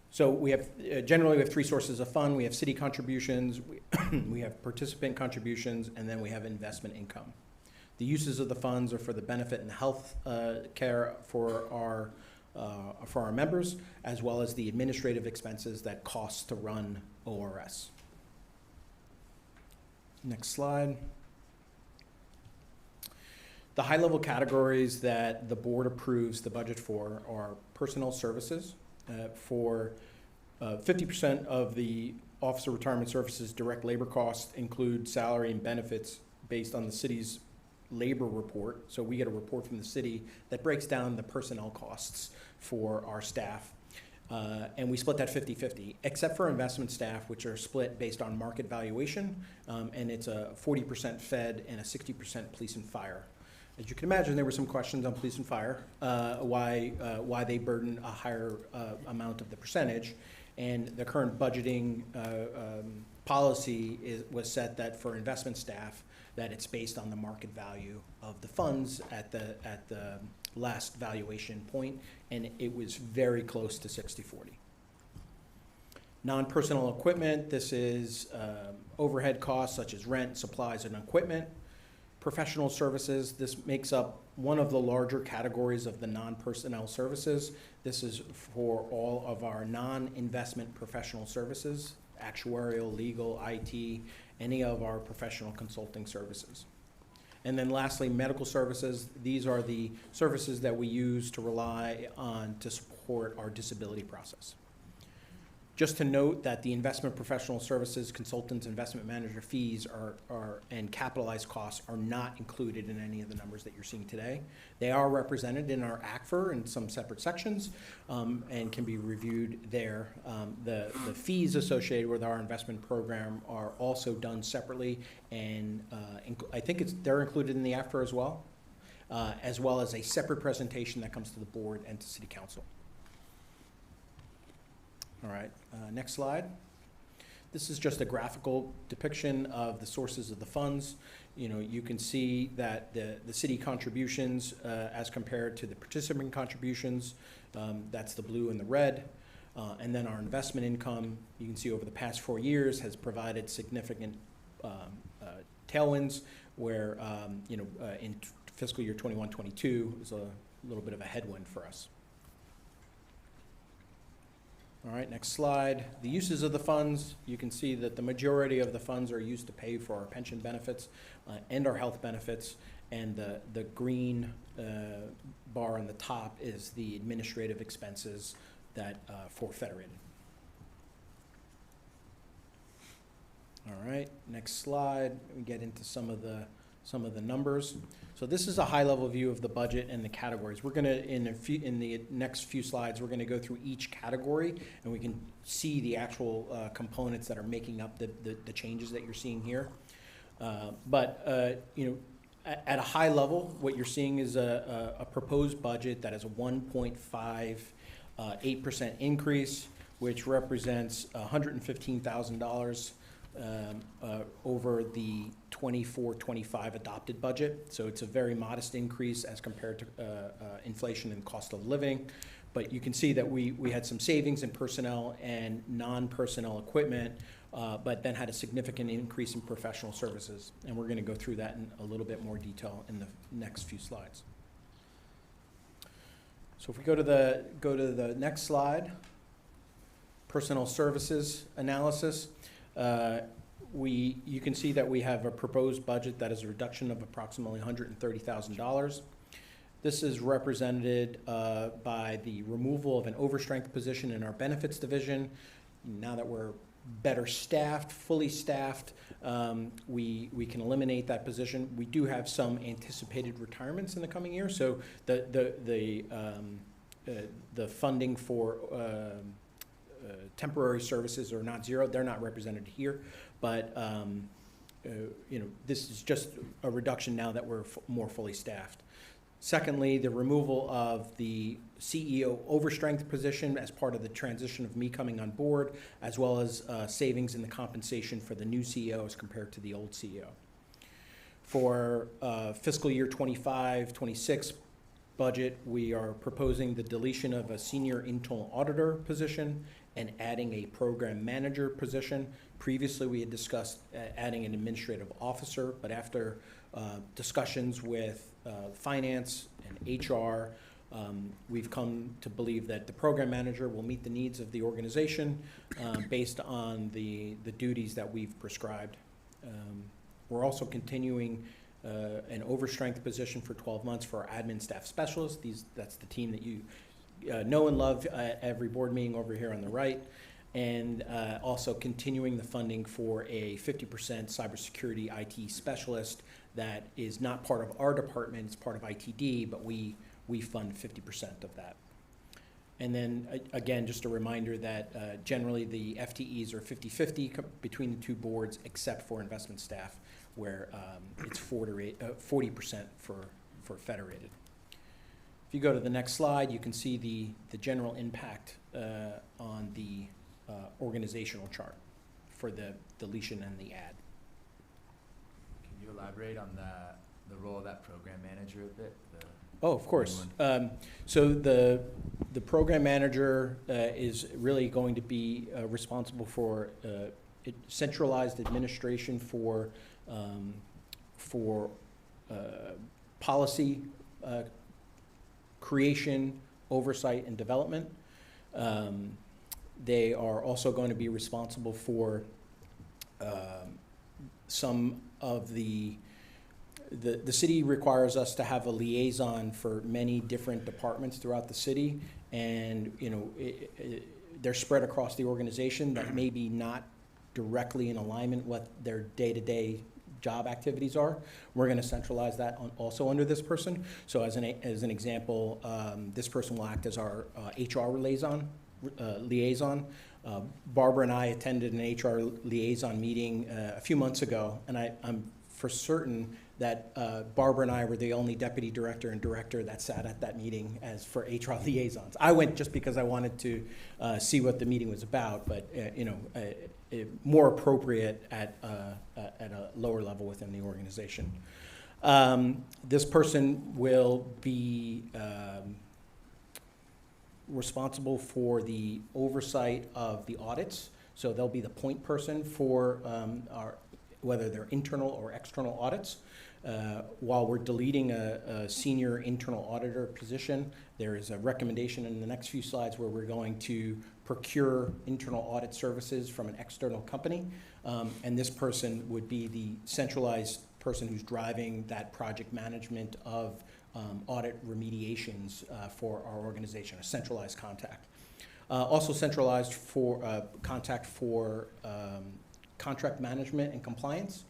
So we have, generally we have three sources of fund. We have city contributions, we have participant contributions, and then we have investment income. The uses of the funds are for the benefit and health care for our members, as well as the administrative expenses that cost to run ORS. Next slide. The high-level categories that the board approves the budget for are personnel services. For 50% of the Officer Retirement Services direct labor costs include salary and benefits based on the city's labor report. So we get a report from the city that breaks down the personnel costs for our staff. And we split that 50-50, except for investment staff, which are split based on market valuation. And it's a 40% Fed and a 60% police and fire. As you can imagine, there were some questions on police and fire, why they burden a higher amount of the percentage. And the current budgeting policy was set that for investment staff, that it's based on the market value of the funds at the last valuation point, and it was very close to 60-40. Non-personnel equipment, this is overhead costs such as rent, supplies, and equipment. Professional services, this makes up one of the larger categories of the non-personnel services. This is for all of our non-investment professional services, actuarial, legal, IT, any of our professional consulting services. And then lastly, medical services. These are the services that we use to rely on to support our disability process. Just to note that the investment professional services, consultants, investment manager fees and capitalized costs are not included in any of the numbers that you're seeing today. They are represented in our APR in some separate sections and can be reviewed there. The fees associated with our investment program are also done separately, and I think they're included in the APR as well as a separate presentation that comes to the board and to City Council. All right, next slide. This is just a graphical depiction of the sources of the funds. You know, you can see that the city contributions as compared to the participant contributions, that's the blue and the red. And then our investment income, you can see over the past 4 years has provided significant tailwinds where, in fiscal year 21-22 was a little bit of a headwind for us. All right, next slide. The uses of the funds, you can see that the majority of the funds are used to pay for our pension benefits and our health benefits, and the green bar on the top is the administrative expenses that for Federated. All right, next slide. We get into some of the numbers. So this is a high-level view of the budget and the categories. We're gonna, in the next few slides, we're gonna go through each category, and we can see the actual components that are making up the changes that you're seeing here. At a high level, what you're seeing is a proposed budget that is a 1.58% increase, which represents $115,000 over the 24-25 adopted budget. So it's a very modest increase as compared to inflation and cost of living. But you can see that we had some savings in personnel and non-personnel equipment, but then had a significant increase in professional services. And we're going to go through that in a little bit more detail in the next few slides. So if we go to the next slide, personnel services analysis. You can see that we have a proposed budget that is a reduction of approximately $130,000. This is represented by the removal of an overstrength position in our benefits division. Now that we're better staffed, fully staffed, we can eliminate that position. We do have some anticipated retirements in the coming year, so the funding for temporary services are not zero. They're not represented here, but this is just a reduction now that we're more fully staffed. Secondly, the removal of the CEO overstrength position as part of the transition of me coming on board, as well as savings in the compensation for the new CEO as compared to the old CEO. For fiscal year 25-26 budget, we are proposing the deletion of a senior internal auditor position and adding a program manager position. Previously, we had discussed adding an administrative officer, but after discussions with finance and HR, we've come to believe that the program manager will meet the needs of the organization based on the duties that we've prescribed. We're also continuing an overstrength position for 12 months for our admin staff specialists. That's the team that you know and love at every board meeting over here on the right. And also continuing the funding for a 50% cybersecurity IT specialist that is not part of our department, it's part of ITD, but we fund 50% of that. And then, again, just a reminder that generally the FTEs are 50-50 between the two boards, except for investment staff, where it's 40% for Federated. If you go to the next slide, you can see the general impact on the organizational chart for the deletion and the add. Can you elaborate on the role of that program manager a bit? Oh, of course. So the program manager is really going to be responsible for centralized administration for policy creation, oversight, and development. They are also going to be responsible for some of the city requires us to have a liaison for many different departments throughout the city, and they're spread across the organization that may be not directly in alignment with what their day-to-day job activities are. We're going to centralize that also under this person. So as an example, this person will act as our HR liaison. Barbara and I attended an HR liaison meeting a few months ago, and I'm for certain that Barbara and I were the only deputy director and director that sat at that meeting as for HR liaisons. I went just because I wanted to see what the meeting was about, but more appropriate at a lower level within the organization. This person will be responsible for the oversight of the audits. So they'll be the point person for whether they're internal or external audits. While we're deleting a senior internal auditor position, there is a recommendation in the next few slides where we're going to procure internal audit services from an external company. And this person would be the centralized person who's driving that project management of audit remediations for our organization, a centralized contact. Also centralized for contact for contract management and compliance.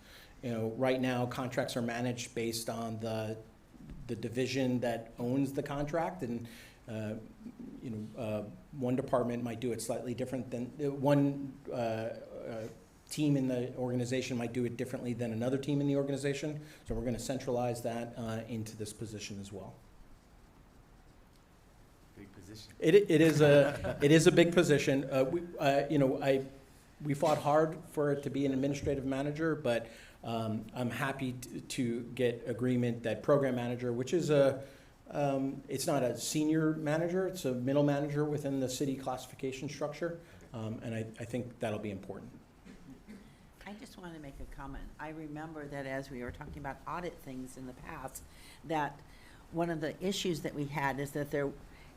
Right now contracts are managed based on the division that owns the contract, and one department might do it slightly different than one team in the organization might do it differently than another team in the organization. So we're going to centralize that into this position as well. Big position. It is a big position. We fought hard for it to be an administrative manager, but I'm happy to get agreement that program manager, which is it's not a senior manager, it's a middle manager within the city classification structure, and I think that'll be important. I just want to make a comment. I remember that as we were talking about audit things in the past, that one of the issues that we had is that there,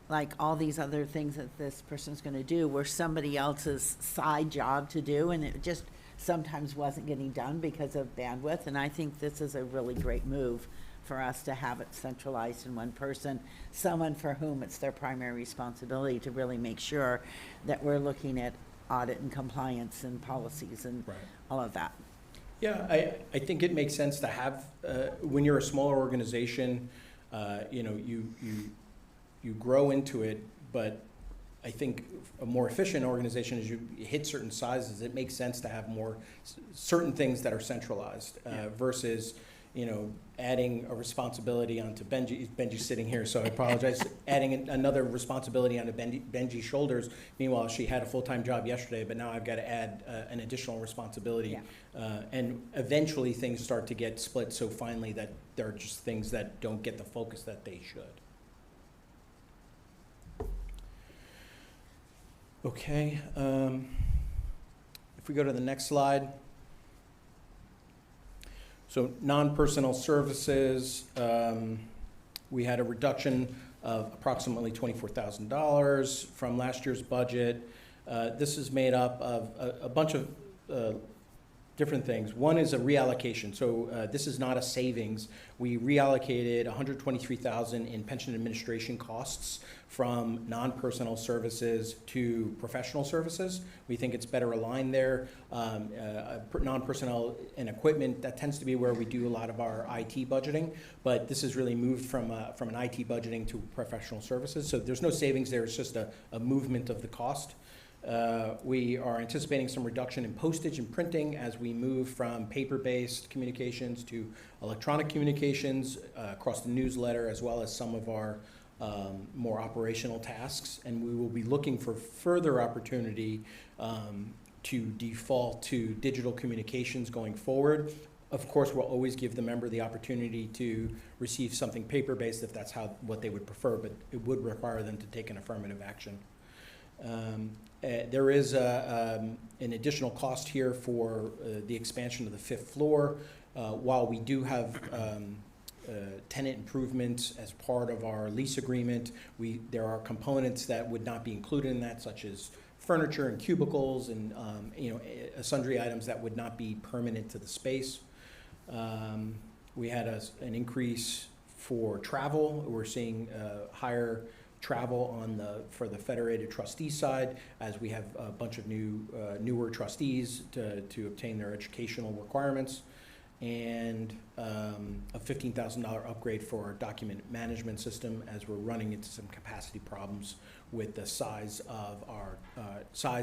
like all these other things that this person's going to do, were somebody else's side job to do, and it just sometimes wasn't getting done because of bandwidth. And I think this is a really great move for us to have it centralized in one person, someone for whom it's their primary responsibility to really make sure that we're looking at audit and compliance and policies and all of that. Yeah, I think it makes sense to have, when you're a smaller organization, you grow into it, but I think a more efficient organization, as you hit certain sizes, it makes sense to have more certain things that are centralized versus adding a responsibility onto Benji's sitting here, so I apologize, adding another responsibility onto Benji's shoulders. Meanwhile, she had a full-time job yesterday, but now I've got to add an additional responsibility. And eventually, things start to get split so finely that there are just things that don't get the focus that they should. Okay, if we go to the next slide. So non-personnel services, we had a reduction of approximately $24,000 from last year's budget. This is made up of a bunch of different things. One is a reallocation. So this is not a savings. We reallocated $123,000 in pension administration costs from non-personnel services to professional services. We think it's better aligned there. Non-personnel and equipment, that tends to be where we do a lot of our IT budgeting, but this is really moved from an IT budgeting to professional services. So there's no savings there, it's just a movement of the cost. We are anticipating some reduction in postage and printing as we move from paper-based communications to electronic communications across the newsletter, as well as some of our more operational tasks. And we will be looking for further opportunity to default to digital communications going forward. Of course, we'll always give the member the opportunity to receive something paper-based if that's what they would prefer, but it would require them to take an affirmative action. There is an additional cost here for the expansion of the 5th floor. While we do have tenant improvements as part of our lease agreement, there are components that would not be included in that, such as furniture and cubicles and sundry items that would not be permanent to the space. We had an increase for travel. We're seeing higher travel for the Federated trustee side, as we have a bunch of newer trustees to obtain their educational requirements, and a $15,000 upgrade for our document management system, as we're running into some capacity problems with the size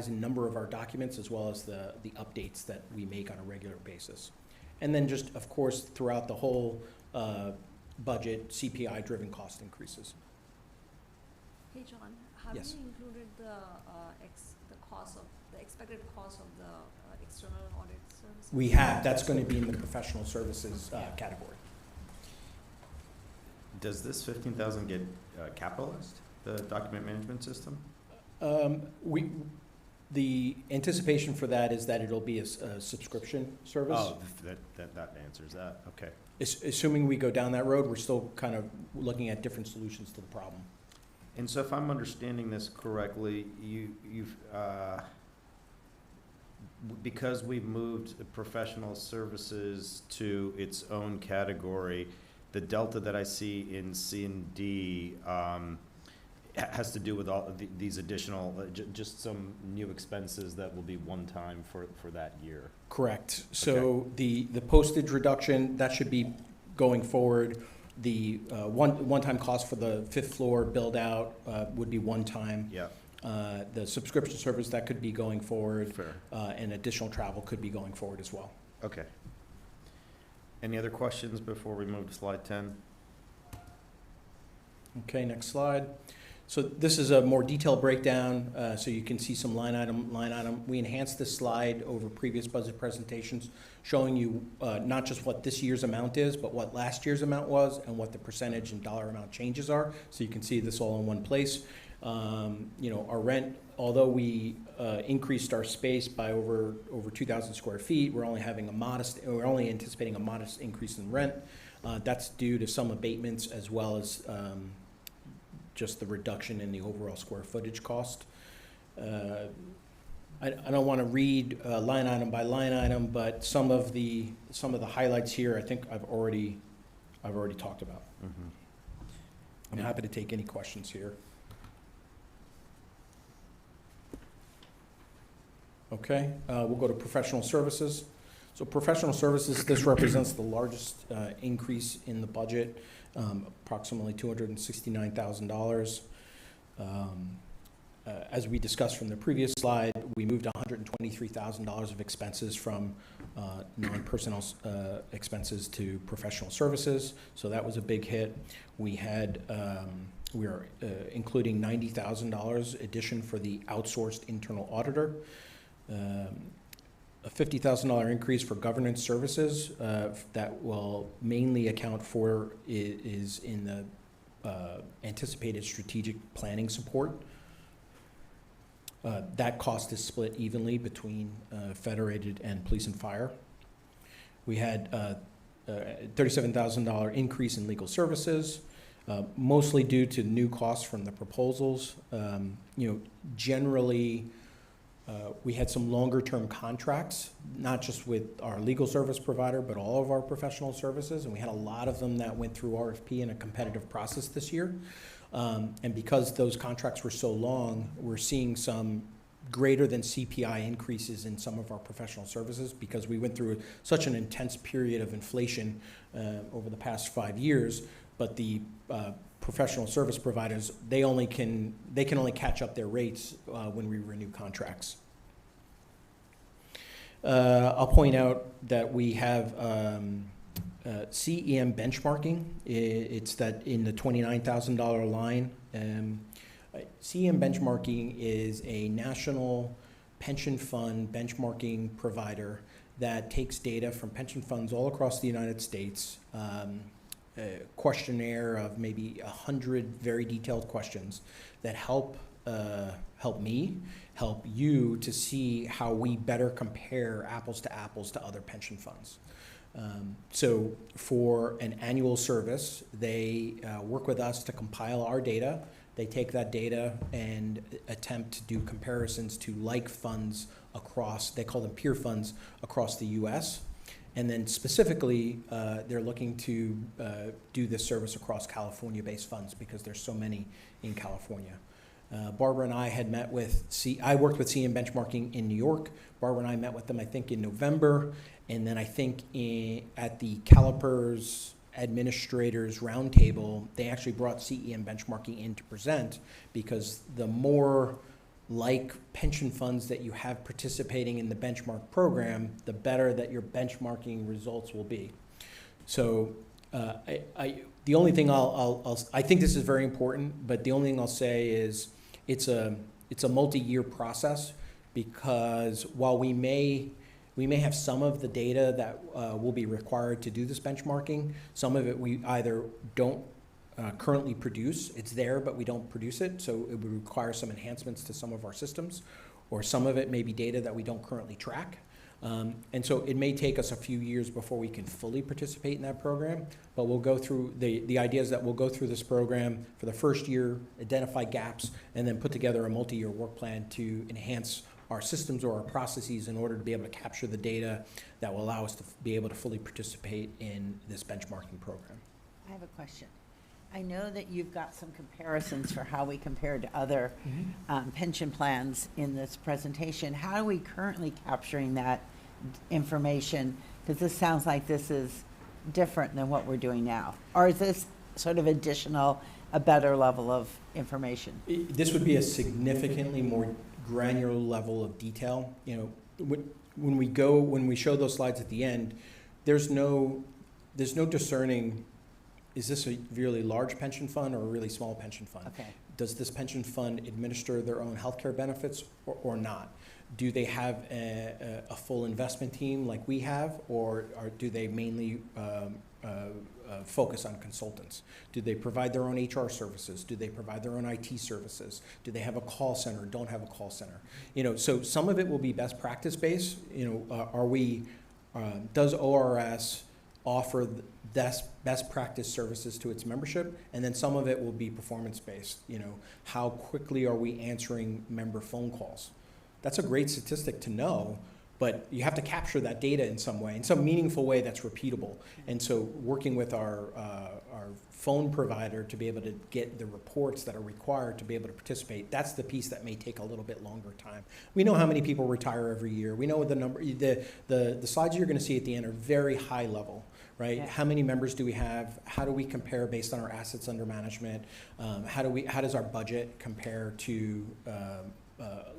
and number of our documents, as well as the updates that we make on a regular basis. And then just, of course, throughout the whole budget, CPI-driven cost increases. Hey, John, have Yes. you included the expected cost of the external audit services? We have. That's going to be in the professional services category. Does this 15,000 get capitalized, the document management system? The anticipation for that is that it'll be a subscription service. Oh, that answers that. Okay. Assuming we go down that road, we're still kind of looking at different solutions to the problem. And so if I'm understanding this correctly, you've because we've moved professional services to its own category, the delta that I see in C and D has to do with all of these additional, just some new expenses that will be one time for that year. Correct. So the postage reduction, that should be going forward. The one-time cost for the 5th floor build-out would be one time. Yeah. The subscription service, that could be going forward. Fair. And additional travel could be going forward as well. Okay. Any other questions before we move to slide 10? Okay, next slide. So this is a more detailed breakdown, so you can see some line item. We enhanced this slide over previous budget presentations, showing you not just what this year's amount is, but what last year's amount was and what the percentage and dollar amount changes are. So you can see this all in one place. Our rent, although we increased our space by over 2,000 square feet, we're only anticipating a modest increase in rent. That's due to some abatements, as well as just the reduction in the overall square footage cost. I don't want to read line item by line item, but some of the highlights here, I think I've already talked about. Mm-hmm. I'm happy to take any questions here. Okay, we'll go to professional services. So professional services, this represents the largest increase in the budget, approximately $269,000. as we discussed from the previous slide, we moved $123,000 of expenses from non-personnel expenses to professional services, so that was a big hit. We had, we are including $90,000 addition for the outsourced internal auditor, a $50,000 increase for governance services that will mainly account for is in the anticipated strategic planning support. That cost is split evenly between Federated and police and fire. We had a $37,000 increase in legal services, mostly due to new costs from the proposals. Generally, we had some longer-term contracts, not just with our legal service provider, but all of our professional services, and we had a lot of them that went through RFP in a competitive process this year. And because those contracts were so long, we're seeing some greater than CPI increases in some of our professional services because we went through such an intense period of inflation over the past 5 years. But the professional service providers, they can only catch up their rates when we renew contracts. I'll point out that we have CEM benchmarking. It's that in the $29,000 line. CEM benchmarking is a national pension fund benchmarking provider that takes data from pension funds all across the United States, a questionnaire of maybe 100 very detailed questions that help me, help you to see how we better compare apples to other pension funds. So for an annual service, they work with us to compile our data. They take that data and attempt to do comparisons to like funds across, they call them peer funds, across the US. And then specifically, they're looking to do this service across California-based funds because there's so many in California. Barbara and I had met with, I worked with CEM benchmarking in New York. Barbara and I met with them, I think, in November. And then I think at the Calipers Administrators Roundtable, they actually brought CEM benchmarking in to present because the more like pension funds that you have participating in the benchmark program, the better that your benchmarking results will be. So the only thing I think this is very important, but the only thing I'll say is it's a multi-year process because while we may have some of the data that will be required to do this benchmarking, some of it we either don't currently produce. It's there, but we don't produce it, so it would require some enhancements to some of our systems, or some of it may be data that we don't currently track. And so it may take us a few years before we can fully participate in that program, but we'll go through, the idea is that we'll go through this program for the first year, identify gaps, and then put together a multi-year work plan to enhance our systems or our processes in order to be able to capture the data that will allow us to be able to fully participate in this benchmarking program. I have a question. I know that you've got some comparisons for how we compare to other pension plans in this presentation. How are we currently capturing that information? Because this sounds like this is different than what we're doing now. Or is this sort of additional, a better level of information? This would be a significantly more granular level of detail. You know, when we show those slides at the end, there's no discerning, is this a really large pension fund or a really small pension fund? Okay. Does this pension fund administer their own healthcare benefits or not? Do they have a full investment team like we have, or do they mainly focus on consultants? Do they provide their own HR services? Do they provide their own IT services? Do they have a call center? Don't have a call center? You know, so some of it will be best practice based. You know, does ORS offer best practice services to its membership? And then some of it will be performance based. You know, how quickly are we answering member phone calls? That's a great statistic to know, but you have to capture that data in some way, in some meaningful way that's repeatable. And so working with our phone provider to be able to get the reports that are required to be able to participate, that's the piece that may take a little bit longer time. We know how many people retire every year. We know the number, the slides you're gonna see at the end are very high level, right? Yeah. How many members do we have? How do we compare based on our assets under management? How does our budget compare to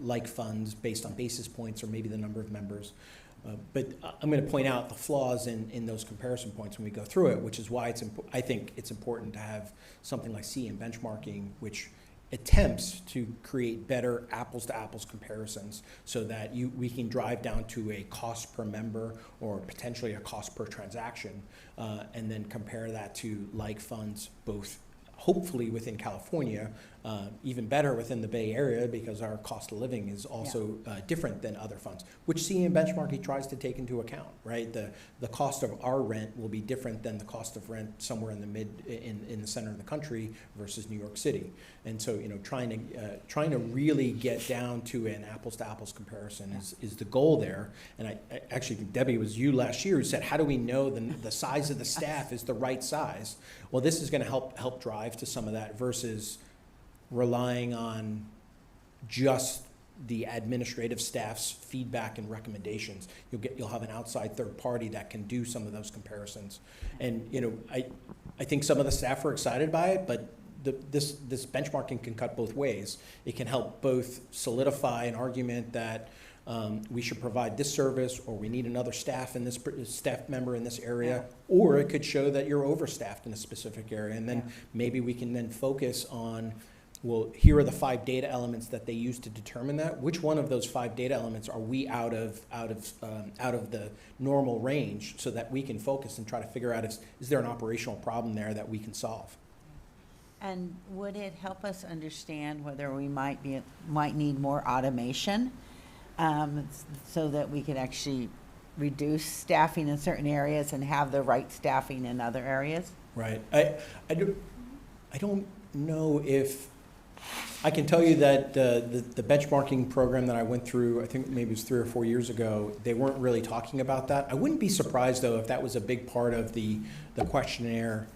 like funds based on basis points or maybe the number of members? But I'm going to point out the flaws in those comparison points when we go through it, which is why I think it's important to have something like CEM benchmarking, which attempts to create better apples-to-apples comparisons so that we can drive down to a cost per member or potentially a cost per transaction, and then compare that to like funds, both hopefully within California, even better within the Bay Area, because our cost of living is also different than other funds, which CEM benchmarking tries to take into account, right? The cost of our rent will be different than the cost of rent somewhere in the center of the country versus New York City. And so, trying to really get down to an apples to apples comparison is the goal there. And I actually think, Debbie, it was you last year who said, how do we know the size of the staff is the right size? Well, this is going to help drive to some of that versus relying on just the administrative staff's feedback and recommendations. You'll have an outside third party that can do some of those comparisons. And I think some of the staff are excited by it, but this benchmarking can cut both ways. It can help both solidify an argument that we should provide this service, or we need another staff member in this area, or it could show that you're overstaffed in a specific area, and then maybe we can then focus on, well, here are the 5 data elements that they use to determine that. Which one of those 5 data elements are we out of the normal range, so that we can focus and try to figure out is there an operational problem there that we can solve. And would it help us understand whether we might need more automation, so that we could actually reduce staffing in certain areas and have the right staffing in other areas? Right. I don't know if I can tell you that the benchmarking program that I went through, I think maybe it was 3 or 4 years ago, they weren't really talking about that. I wouldn't be surprised, though, if that was a big part of the questionnaire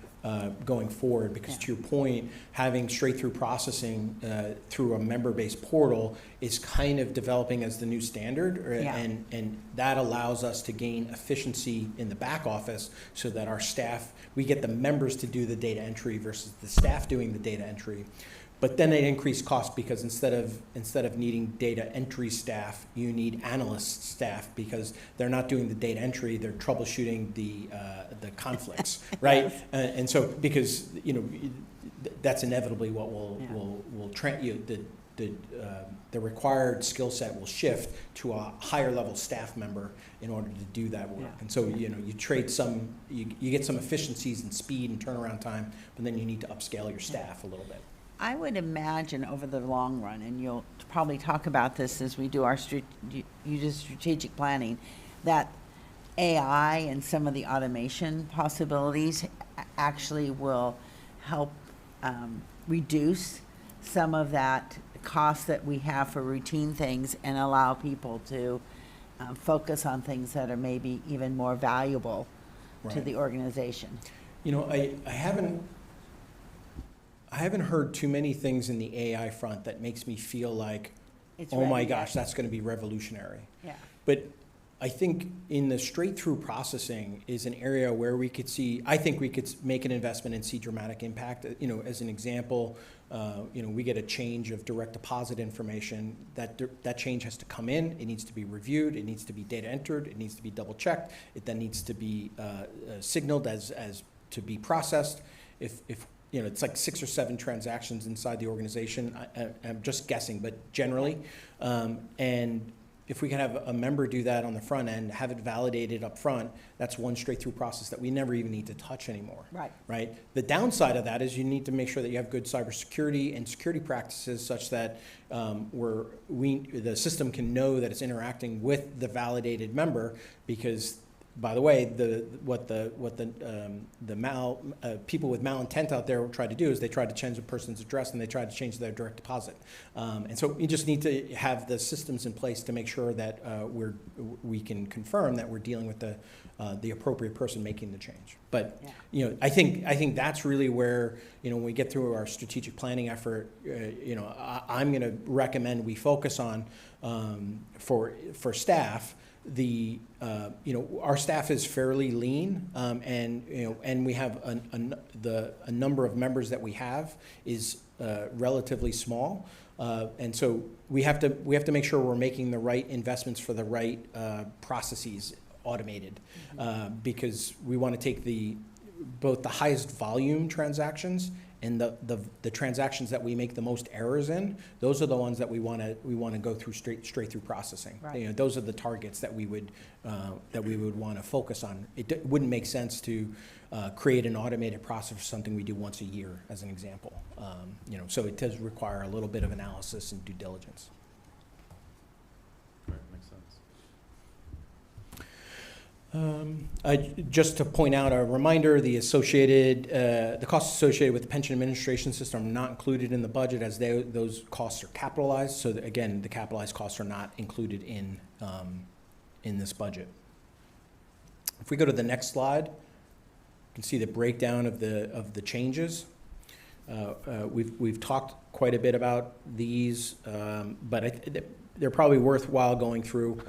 going forward, because to your point, having straight-through processing through a member-based portal is kind of developing as the new standard, and that allows us to gain efficiency in the back office, so that our staff, we get the members to do the data entry versus the staff doing the data entry. But then it increased cost, because instead of needing data entry staff, you need analyst staff, because they're not doing the data entry, they're troubleshooting the conflicts, right? And so, because that's inevitably what the required skill set will shift to a higher level staff member in order to do that work. And so you trade you get some efficiencies in speed and turnaround time, but then you need to upscale your staff a little bit. I would imagine over the long run, and you'll probably talk about this as we do our strategic planning, that AI and some of the automation possibilities actually will help reduce some of that cost that we have for routine things, and allow people to focus on things that are maybe even more valuable to the organization. I haven't heard too many things in the AI front that makes me feel like, oh my gosh, that's going to be revolutionary. Yeah. But I think in the straight-through processing is an area where I think we could make an investment and see dramatic impact. As an example, we get a change of direct deposit information. That change has to come in. It needs to be reviewed. It needs to be data entered. It needs to be double-checked. It then needs to be signaled as to be processed. If it's like 6 or 7 transactions inside the organization. I'm just guessing, but generally. And if we can have a member do that on the front end, have it validated up front, that's one straight-through process that we never even need to touch anymore. Right? The downside of that is you need to make sure that you have good cybersecurity and security practices such that the system can know that it's interacting with the validated member, because, by the way, people with malintent out there try to do is they try to change a person's address, and they try to change their direct deposit. And so you just need to have the systems in place to make sure that we can confirm that we're dealing with the appropriate person making the change. But I think that's really where, when we get through our strategic planning effort, I'm going to recommend we focus on for staff. our staff is fairly lean, and we have a number of members that we have is relatively small. And so we have to make sure we're making the right investments for the right processes automated, because we want to take both the highest volume transactions and the transactions that we make the most errors in. Those are the ones that we want to go through straight through processing. Right. Those are the targets that we would want to focus on. It wouldn't make sense to create an automated process for something we do once a year, as an example. So it does require a little bit of analysis and due diligence. Right, makes sense. Just to point out, a reminder, the costs associated with the pension administration system are not included in the budget, as those costs are capitalized. So again, the capitalized costs are not included in this budget. If we go to the next slide, you can see the breakdown of the changes. We've talked quite a bit about these, but they're probably worthwhile going through.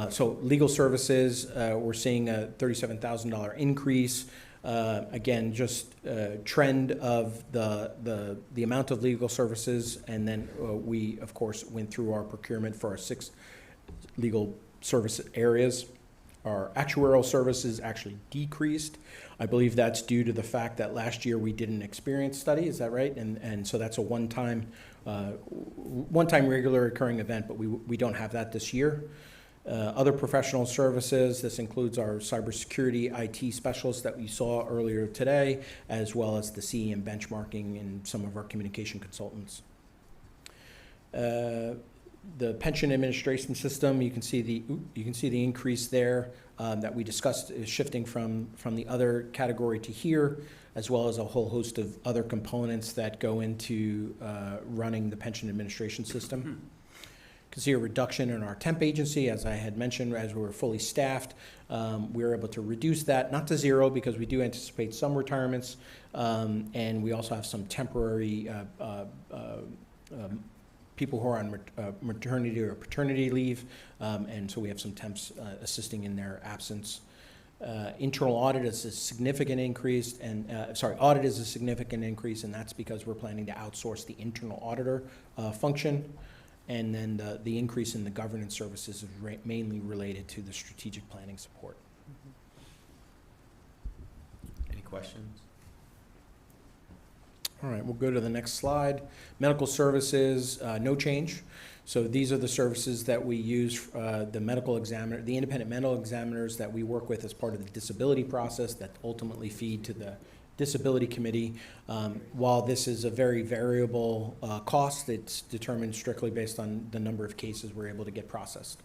So legal services, we're seeing a $37,000 increase. Again, just trend of the amount of legal services, and then we of course went through our procurement for our 6 legal service areas. Our actuarial services actually decreased. I believe that's due to the fact that last year we did an experience study. Is that right? And so that's a one-time regular occurring event, but we don't have that this year. Other professional services, this includes our cybersecurity IT specialists that we saw earlier today, as well as the CEM benchmarking and some of our communication consultants. The pension administration system, you can see the increase there that we discussed, is shifting from the other category to here, as well as a whole host of other components that go into running the pension administration system. You can see a reduction in our temp agency, as I had mentioned. As we were fully staffed, we were able to reduce that, not to zero, because we do anticipate some retirements, and we also have some temporary people who are on maternity or paternity leave, and so we have some temps assisting in their absence. Internal audit is a significant increase, and audit is a significant increase, and that's because we're planning to outsource the internal auditor function. And then the increase in the governance services is mainly related to the strategic planning support. Any questions? All right, we'll go to the next slide. Medical services, no change. So these are the services that we use, the medical examiner, the independent medical examiners that we work with as part of the disability process that ultimately feed to the disability committee. While this is a very variable cost, it's determined strictly based on the number of cases we're able to get processed.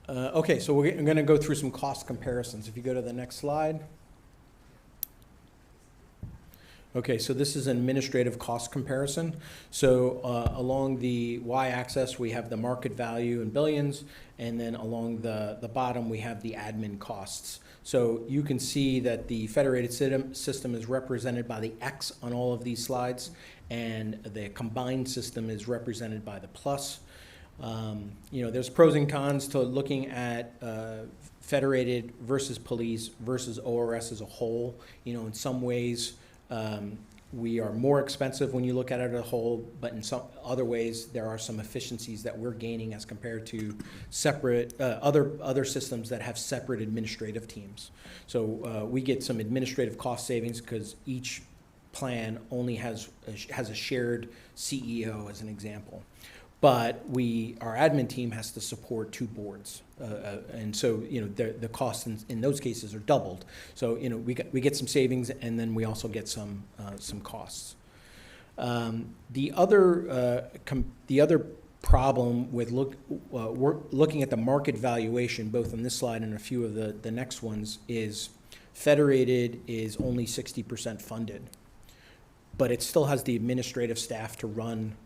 Okay, so we're going to go through some cost comparisons. If you go to the next slide. Okay, so this is an administrative cost comparison. So along the y-axis, we have the market value in billions, and then along the bottom, we have the admin costs. So you can see that the Federated system is represented by the X on all of these slides, and the combined system is represented by the plus. There's pros and cons to looking at Federated versus police versus ORS as a whole. In some ways, we are more expensive when you look at it as a whole, but in some other ways, there are some efficiencies that we're gaining as compared to separate other systems that have separate administrative teams. So we get some administrative cost savings because each plan only has a shared CEO, as an example. But our admin team has to support 2 boards, and so the costs in those cases are doubled. So we get some savings, and then we also get some costs. The other problem with looking at the market valuation, both on this slide and a few of the next ones, is Federated is only 60% funded, but it still has the administrative staff to run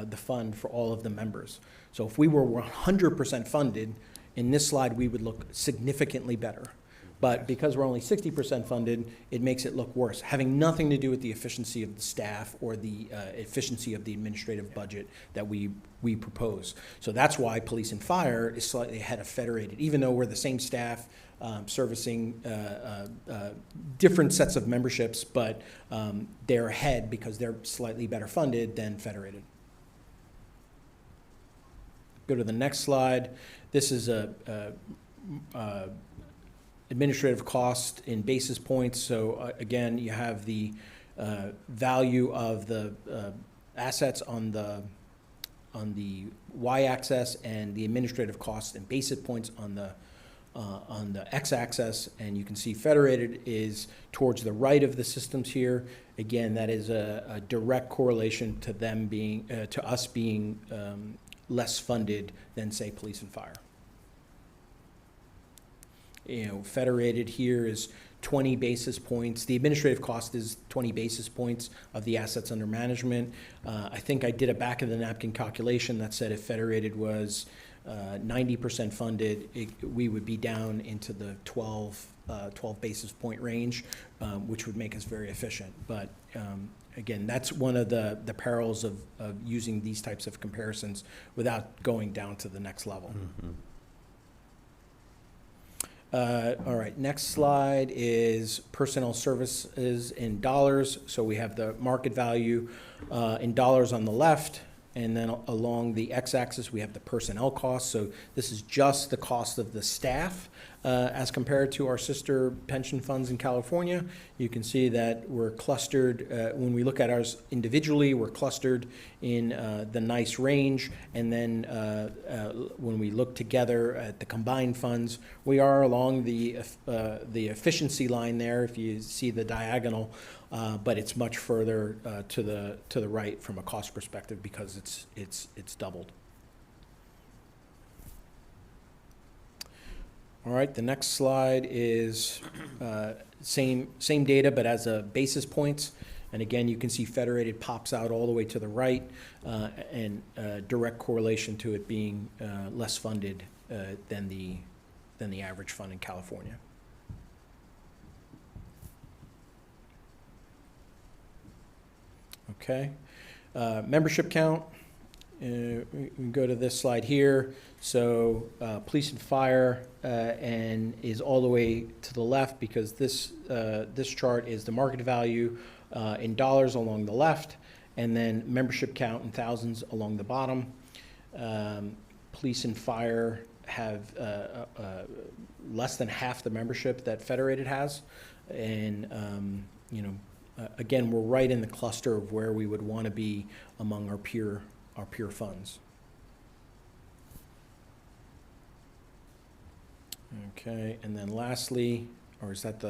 the fund for all of the members. So if we were 100% funded, in this slide we would look significantly better. But because we're only 60% funded, it makes it look worse, having nothing to do with the efficiency of the staff or the efficiency of the administrative budget that we propose. So that's why police and fire is slightly ahead of Federated, even though we're the same staff servicing different sets of memberships, but they're ahead because they're slightly better funded than Federated. Go to the next slide. This is a administrative cost in basis points. So again, you have the value of the assets on the y-axis and the administrative cost in basis points on the x-axis, and you can see Federated is towards the right of the systems here. Again, that is a direct correlation to them being to us being less funded than, say, police and fire. You know, Federated here is 20 basis points. The administrative cost is 20 basis points of the assets under management. I think I did a back of the napkin calculation that said if Federated was 90% funded, we would be down into the 12 basis point range, which would make us very efficient. But again, that's one of the perils of using these types of comparisons without going down to the next level. Mm-hmm. All right, next slide is personnel services in dollars. So we have the market value in dollars on the left, and then along the x-axis we have the personnel costs. So this is just the cost of the staff as compared to our sister pension funds in California. You can see that we're clustered, when we look at ours individually, we're clustered in the nice range, and then when we look together at the combined funds, we are along the efficiency line there, if you see the diagonal, but it's much further to the right from a cost perspective because it's doubled. All right, the next slide is same data, but as a basis points. And again, you can see Federated pops out all the way to the right, and direct correlation to it being less funded than the average fund in California. Okay, membership count. We can go to this slide here. So police and fire and is all the way to the left because this chart is the market value in dollars along the left, and then membership count in thousands along the bottom. Police and fire have less than half the membership that Federated has, and you know, again, we're right in the cluster of where we would want to be among our peer funds. Okay, and then lastly, or is that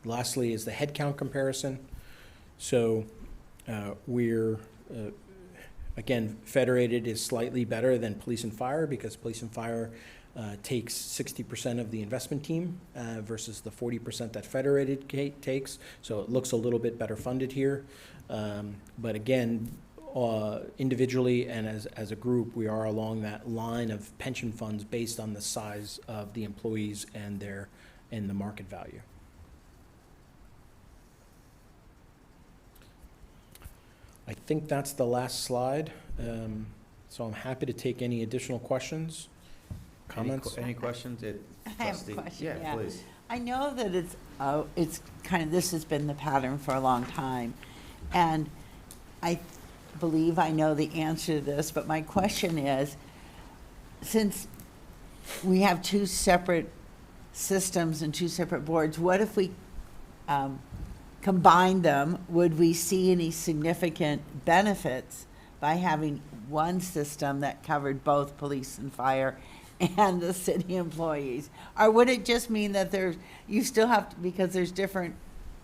lastly is the headcount comparison. So we're again, Federated is slightly better than police and fire because police and fire takes 60% of the investment team versus the 40% that Federated takes. So it looks a little bit better funded here. But again, individually and as a group, we are along that line of pension funds based on the size of the employees and the market value. I think that's the last slide. So I'm happy to take any additional questions, comments. Any questions? I have a question, Yeah, please. I know that it's kind of, this has been the pattern for a long time, and I believe I know the answer to this, but my question is, since we have two separate systems and two separate boards, what if we combine them? Would we see any significant benefits by having one system that covered both police and fire and the city employees? Or would it just mean that you still have to, because there's different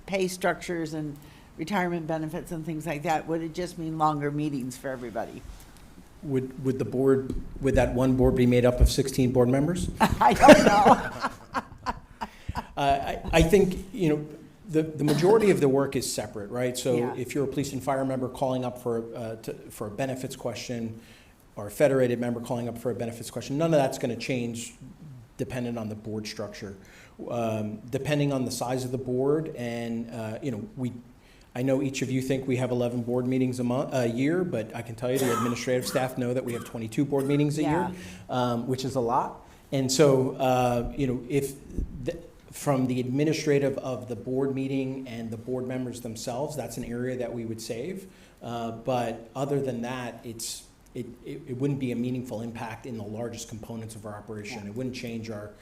pay structures and retirement benefits and things like that, would it just mean longer meetings for everybody? Would that one board be made up of 16 board members? I don't know. I think, you know, the majority of the work is separate, right? So Yeah. if you're a police and fire member calling up for a benefits question, or a Federated member calling up for a benefits question, none of that's going to change dependent on the board structure. Depending on the size of the board, and I know each of you think we have 11 board meetings a year, but I can tell you the administrative staff know that we have 22 board meetings a year, which is a lot. And so, from the administrative of the board meeting and the board members themselves, that's an area that we would save. But other than that, it wouldn't be a meaningful impact in the largest components of our operation. It wouldn't change our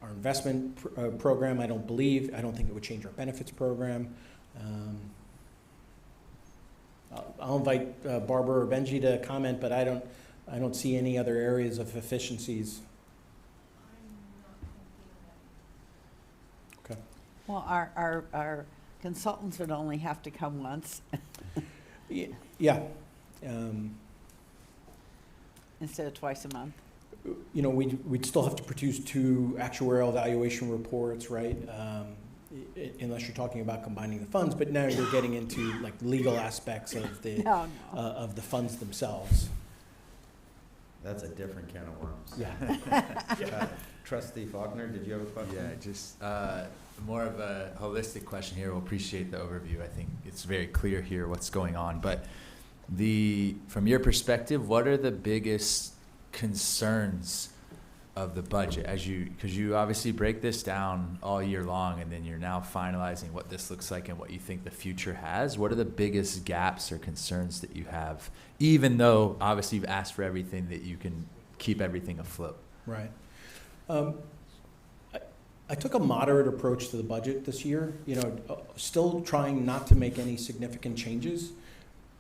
investment program, I don't believe. I don't think it would change our benefits program. I'll invite Barbara or Benji to comment, but I don't see any other areas of efficiencies. Okay. Well, our consultants would only have to come once Yeah. instead of twice a month. We'd still have to produce 2 actuarial evaluation reports, right? Unless you're talking about combining the funds, but now you're getting into like legal aspects of the of the funds themselves. That's a different can of worms. Yeah. Trustee Faulkner, did you have a question? Yeah, just more of a holistic question here. We'll appreciate the overview. I think it's very clear here what's going on. But from your perspective, what are the biggest concerns of the budget because you obviously break this down all year long, and then you're now finalizing what this looks like and what you think the future has? What are the biggest gaps or concerns that you have, even though obviously you've asked for everything that you can keep everything afloat? Right. I took a moderate approach to the budget this year, still trying not to make any significant changes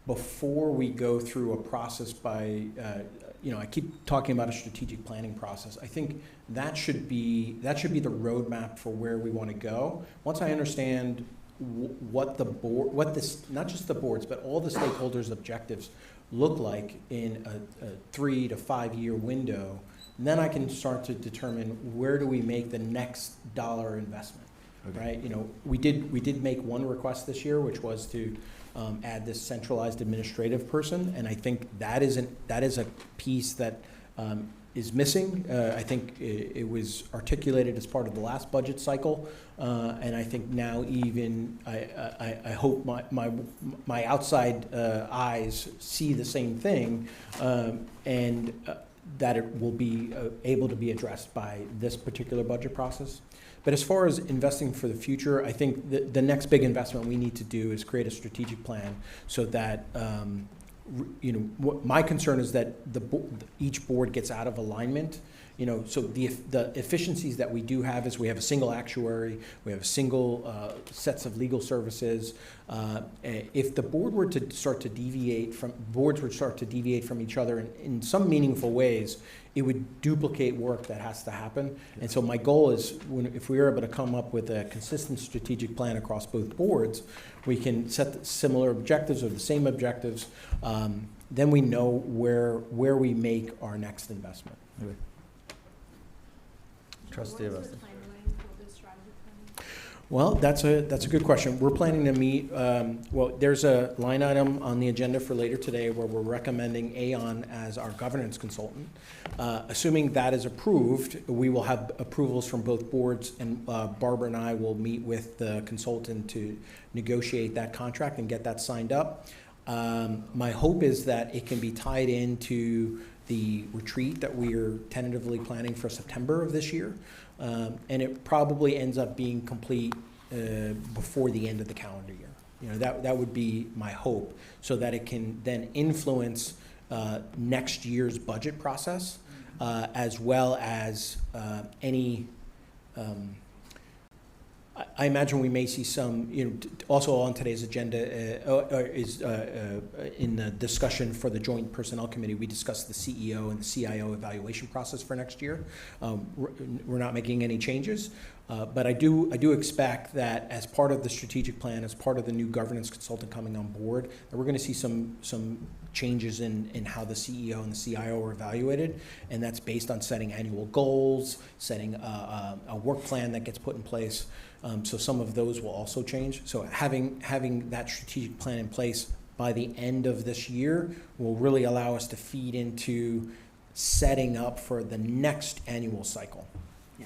before we go through a process by, I keep talking about a strategic planning process. I think that should be the roadmap for where we want to go. Once I understand what not just the boards, but all the stakeholders' objectives look like in a 3 to 5 year window, then I can start to determine where do we make the next dollar investment, right? We did make one request this year, which was to add this centralized administrative person, and I think that is a piece that is missing. I think it was articulated as part of the last budget cycle, and I think now even I hope my outside eyes see the same thing, and that it will be able to be addressed by this particular budget process. But as far as investing for the future, I think the next big investment we need to do is create a strategic plan so that, my concern is that each board gets out of alignment. So the efficiencies that we do have is we have a single actuary, we have single sets of legal services. If the boards were to start to deviate from each other in some meaningful ways, it would duplicate work that has to happen. And so my goal is, if we are able to come up with a consistent strategic plan across both boards, we can set similar objectives or the same objectives. Then we know where we make our next investment. Okay. Trustee What is Avesta. the timeline for the strategy planning? Well, that's a good question. We're planning to meet, there's a line item on the agenda for later today where we're recommending Aon as our governance consultant. Assuming that is approved, we will have approvals from both boards, and Barbara and I will meet with the consultant to negotiate that contract and get that signed up. My hope is that it can be tied into the retreat that we are tentatively planning for September of this year. And it probably ends up being complete before the end of the calendar year. That would be my hope, so that it can then influence next year's budget process, as well as any. I imagine we may see some, also on today's agenda is in the discussion for the Joint Personnel Committee, we discussed the CEO and the CIO evaluation process for next year. We're not making any changes, but I do expect that as part of the strategic plan, as part of the new governance consultant coming on board, that we're going to see some changes in how the CEO and the CIO are evaluated, and that's based on setting annual goals, setting a work plan that gets put in place. So some of those will also change. So having that strategic plan in place by the end of this year will really allow us to feed into setting up for the next annual cycle. Yeah.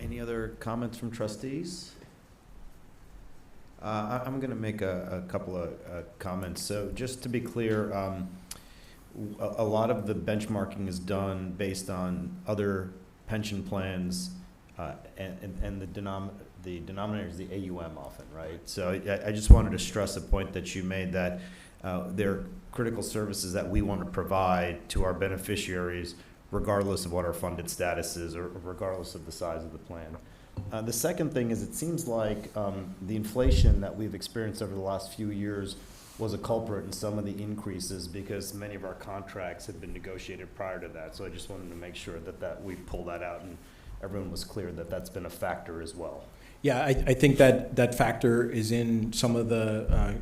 Any other comments from trustees? I'm going to make a couple of comments. So just to be clear, a lot of the benchmarking is done based on other pension plans, and the denominator is the AUM often, right? So I just wanted to stress a point that you made, that there are critical services that we want to provide to our beneficiaries regardless of what our funded status is, or regardless of the size of the plan. The second thing is, it seems like the inflation that we've experienced over the last few years was a culprit in some of the increases, because many of our contracts had been negotiated prior to that. So I just wanted to make sure that we pull that out and everyone was clear that that's been a factor as well. Yeah, I think that factor is in some of the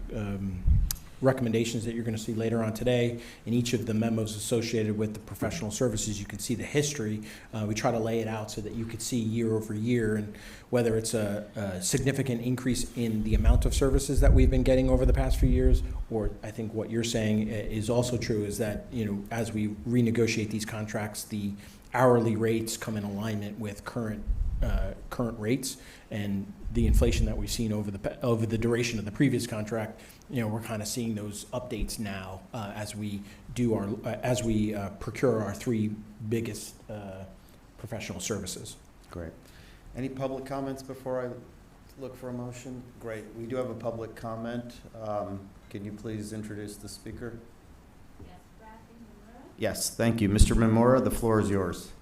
recommendations that you're going to see later on today. In each of the memos associated with the professional services, you can see the history. We try to lay it out so that you could see year over year, and whether it's a significant increase in the amount of services that we've been getting over the past few years, or I think what you're saying is also true, is that, you know, as we renegotiate these contracts, the hourly rates come in alignment with current rates, and the inflation that we've seen over the duration of the previous contract. You know, we're kind of seeing those updates now as we procure our three biggest professional services. Great. Any public comments before I look for a motion? Great. We do have a public comment. Can you please introduce the speaker? Yes, thank you. Mr. Memora, the floor is yours.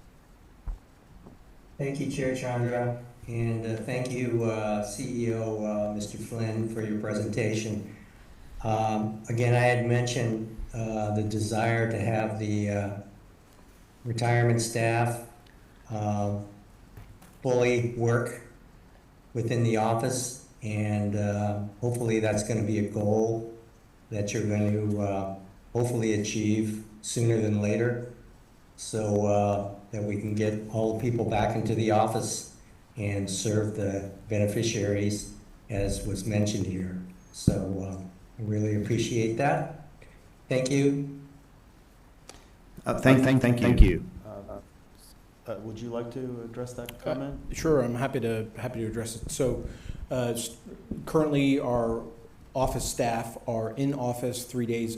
Thank you, Chair Chandra, and thank you, CEO Mr. Flynn, for your presentation. Again, I had mentioned the desire to have the retirement staff fully work within the office, and hopefully that's going to be a goal that you're going to hopefully achieve sooner than later, so that we can get all the people back into the office and serve the beneficiaries as was mentioned here. So I really appreciate that. Thank you. Thank you. Would you like to address that comment? Sure, I'm happy to address it. So currently our office staff are in office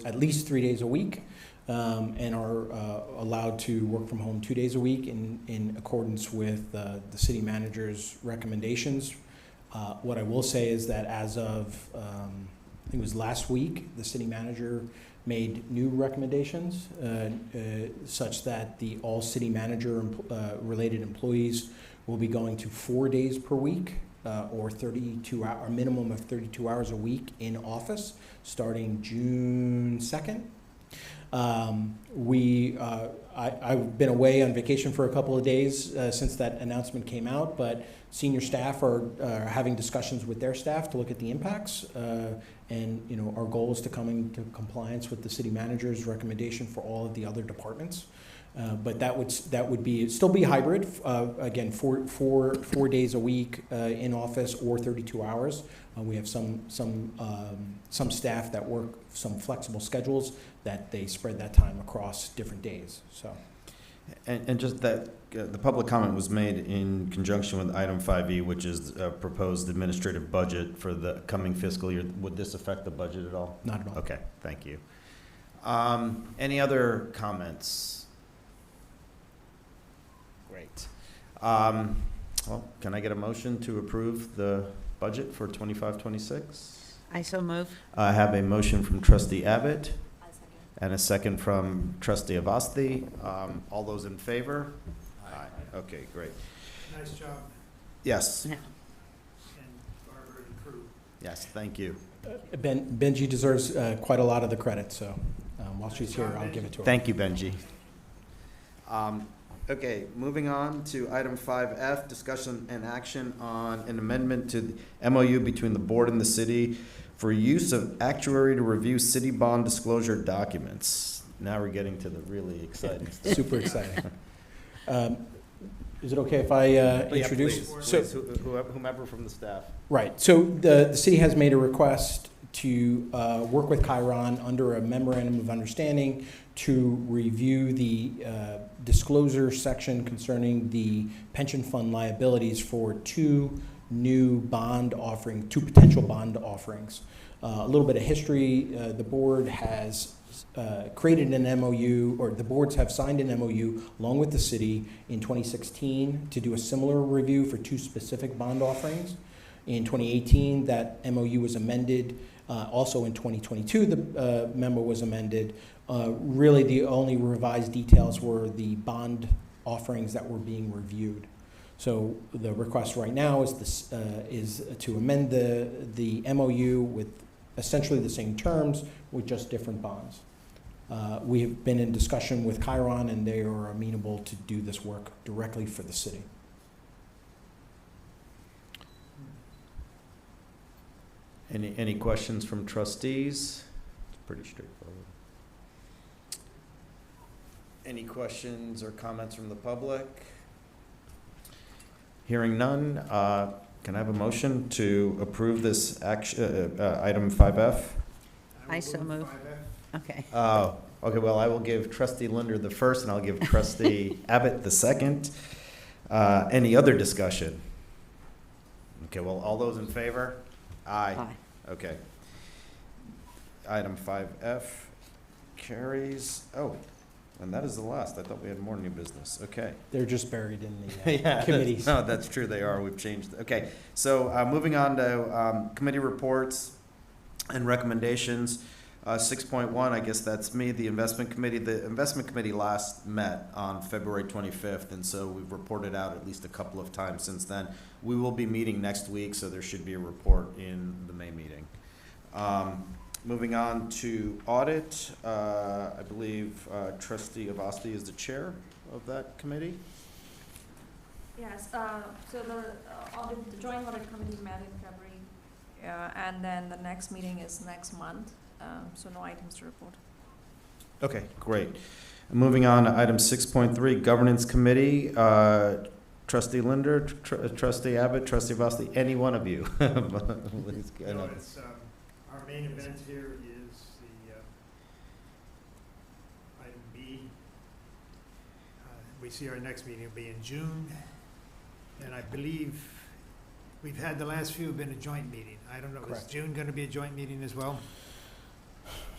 at least 3 days a week, and are allowed to work from home 2 days a week in accordance with the city manager's recommendations. What I will say is that as of, I think it was last week, the city manager made new recommendations such that all city manager related employees will be going to 4 days per week, or a minimum of 32 hours a week in office starting June 2nd. I've been away on vacation for a couple of days since that announcement came out, but senior staff are having discussions with their staff to look at the impacts, and you know, our goal is to come into compliance with the city manager's recommendation for all of the other departments. But that would still be hybrid. Again, four days a week in office, or 32 hours. We have some staff that work some flexible schedules that they spread that time across different days. So, and just that the public comment was made in conjunction with item 5E, which is proposed administrative budget for the coming fiscal year. Would this affect the budget at all? Not at all. Okay, thank you. Any other comments? Great. Well, can I get a motion to approve the budget for 25-26? I so move. I have a motion from Trustee Abbott I second. and a second from Trustee Avasti. All those in favor? Aye. Okay, great. Nice job, Yes, Yeah. and Barbara and crew. yes, thank you. Benji deserves quite a lot of the credit, so while she's here, I'll give it to her. Thank you, Benji. Okay, moving on to item 5F, discussion and action on an amendment to the MOU between the board and the city for use of actuary to review city bond disclosure documents. Now we're getting to the really exciting stuff. Super exciting. Is it okay if I introduce? Please, whomever from the staff. Right. So the city has made a request to work with Chiron under a memorandum of understanding to review the disclosure section concerning the pension fund liabilities for two potential bond offerings. A little bit of history, the board has created an MOU, or the boards have signed an MOU along with the city in 2016 to do a similar review for two specific bond offerings. In 2018, that MOU was amended. Also in 2022, the memo was amended. Really, the only revised details were the bond offerings that were being reviewed. So the request right now is to amend the MOU with essentially the same terms with just different bonds. We have been in discussion with Chiron, and they are amenable to do this work directly for the city. Any questions from trustees? It's pretty straightforward. Any questions or comments from the public? Hearing none, can I have a motion to approve this action, item 5F? I so will move. 5F. Okay. Okay, well, I will give trustee Linder the first, and I'll give trustee Abbott the second. Any other discussion? Okay, well, all those in favor? Aye. Okay. Item 5F carries. Oh, and that is the last. I thought we had more new business. Okay. They're just buried in the committees. No, that's true. They are. We've changed. Okay. So moving on to committee reports and recommendations. 6.1, I guess that's me, the investment committee. The investment committee last met on February 25th, and so we've reported out at least a couple of times since then. We will be meeting next week, so there should be a report in the May meeting. Moving on to audit, I believe trustee Avasti is the chair of that committee. Yes, so the joint audit committee met in February, and then the next meeting is next month, so no items to report. Okay, great. Moving on to item 6.3, governance committee. Trustee Linder, trustee Abbott, trustee Avasti, any one of you. Please, I know. It's, our main event here is the item B. We see our next meeting will be in June, and I believe we've had the last few have been a joint meeting. I don't know, is Correct. June going to be a joint meeting as well?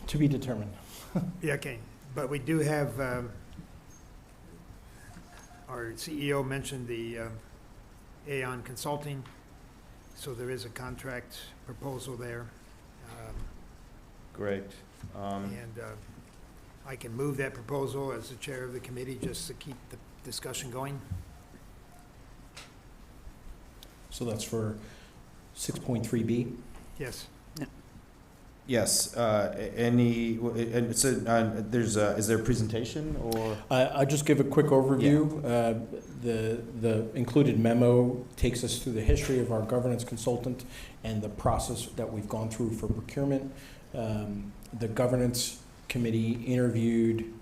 To be determined. Yeah, okay, but we do have, our CEO mentioned the Aon Consulting, so there is a contract proposal there. Great. And I can move that proposal as the chair of the committee, just to keep the discussion going. So that's for 6.3B. Yes. Yes, any, and so, is there a presentation or? I'll just give a quick overview. The included memo takes us through the history of our governance consultant and the process that we've gone through for procurement. The governance committee interviewed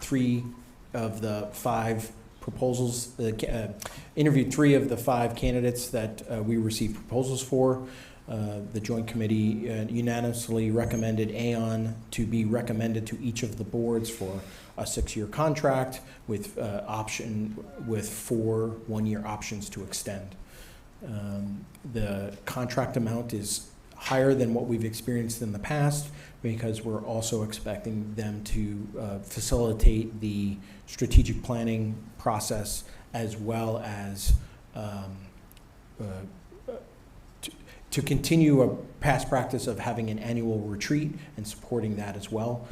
3 of the 5 proposals, interviewed 3 of the 5 candidates that we received proposals for. The Joint Committee unanimously recommended Aon to be recommended to each of the boards for a 6-year contract with with 4 one-year options to extend. The contract amount is higher than what we've experienced in the past because we're also expecting them to facilitate the strategic planning process as well as to continue a past practice of having an annual retreat and supporting that as well.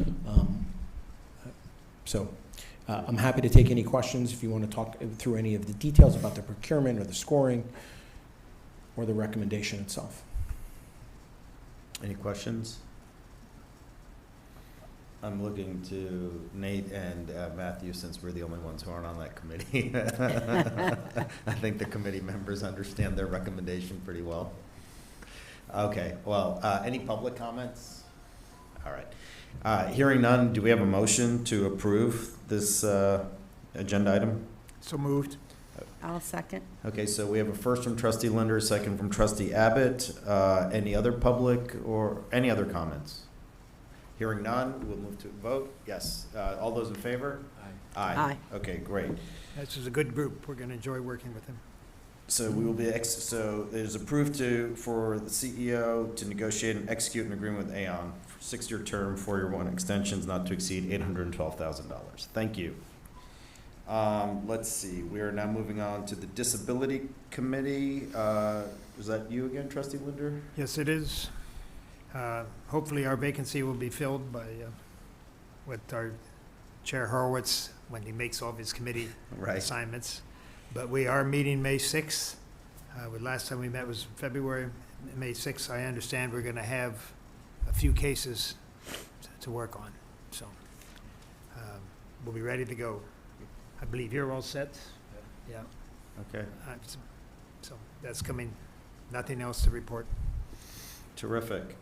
I'm happy to take any questions if you want to talk through any of the details about the procurement or the scoring or the recommendation itself. Any questions? I'm looking to Nate and Matthew, since we're the only ones who aren't on that committee. I think the committee members understand their recommendation pretty well. Okay, well, any public comments? All right. Hearing none, do we have a motion to approve this agenda item? So moved. I'll second. Okay, so we have a first from trustee Linder, a second from trustee Abbott. Any other public or any other comments? Hearing none, we'll move to vote. Yes, all those in favor? Aye. Aye. Okay, great. This is a good group. We're going to enjoy working with them. So we will be, so it is approved for the CEO to negotiate and execute an agreement with Aon for 6-year term, 4-year one extensions not to exceed $812,000. Thank you. Let's see, we are now moving on to the Disability Committee. Is that you again, trustee Linder? Yes, it is. Hopefully our vacancy will be filled by, with our Chair Horowitz when he makes all of his committee Right. assignments. But we are meeting May 6th. Last time we met was February. May 6th, I understand we're going to have a few cases to work on. So we'll be ready to go. I believe you're all set? Yeah. Okay, So that's coming. Nothing else to report. terrific.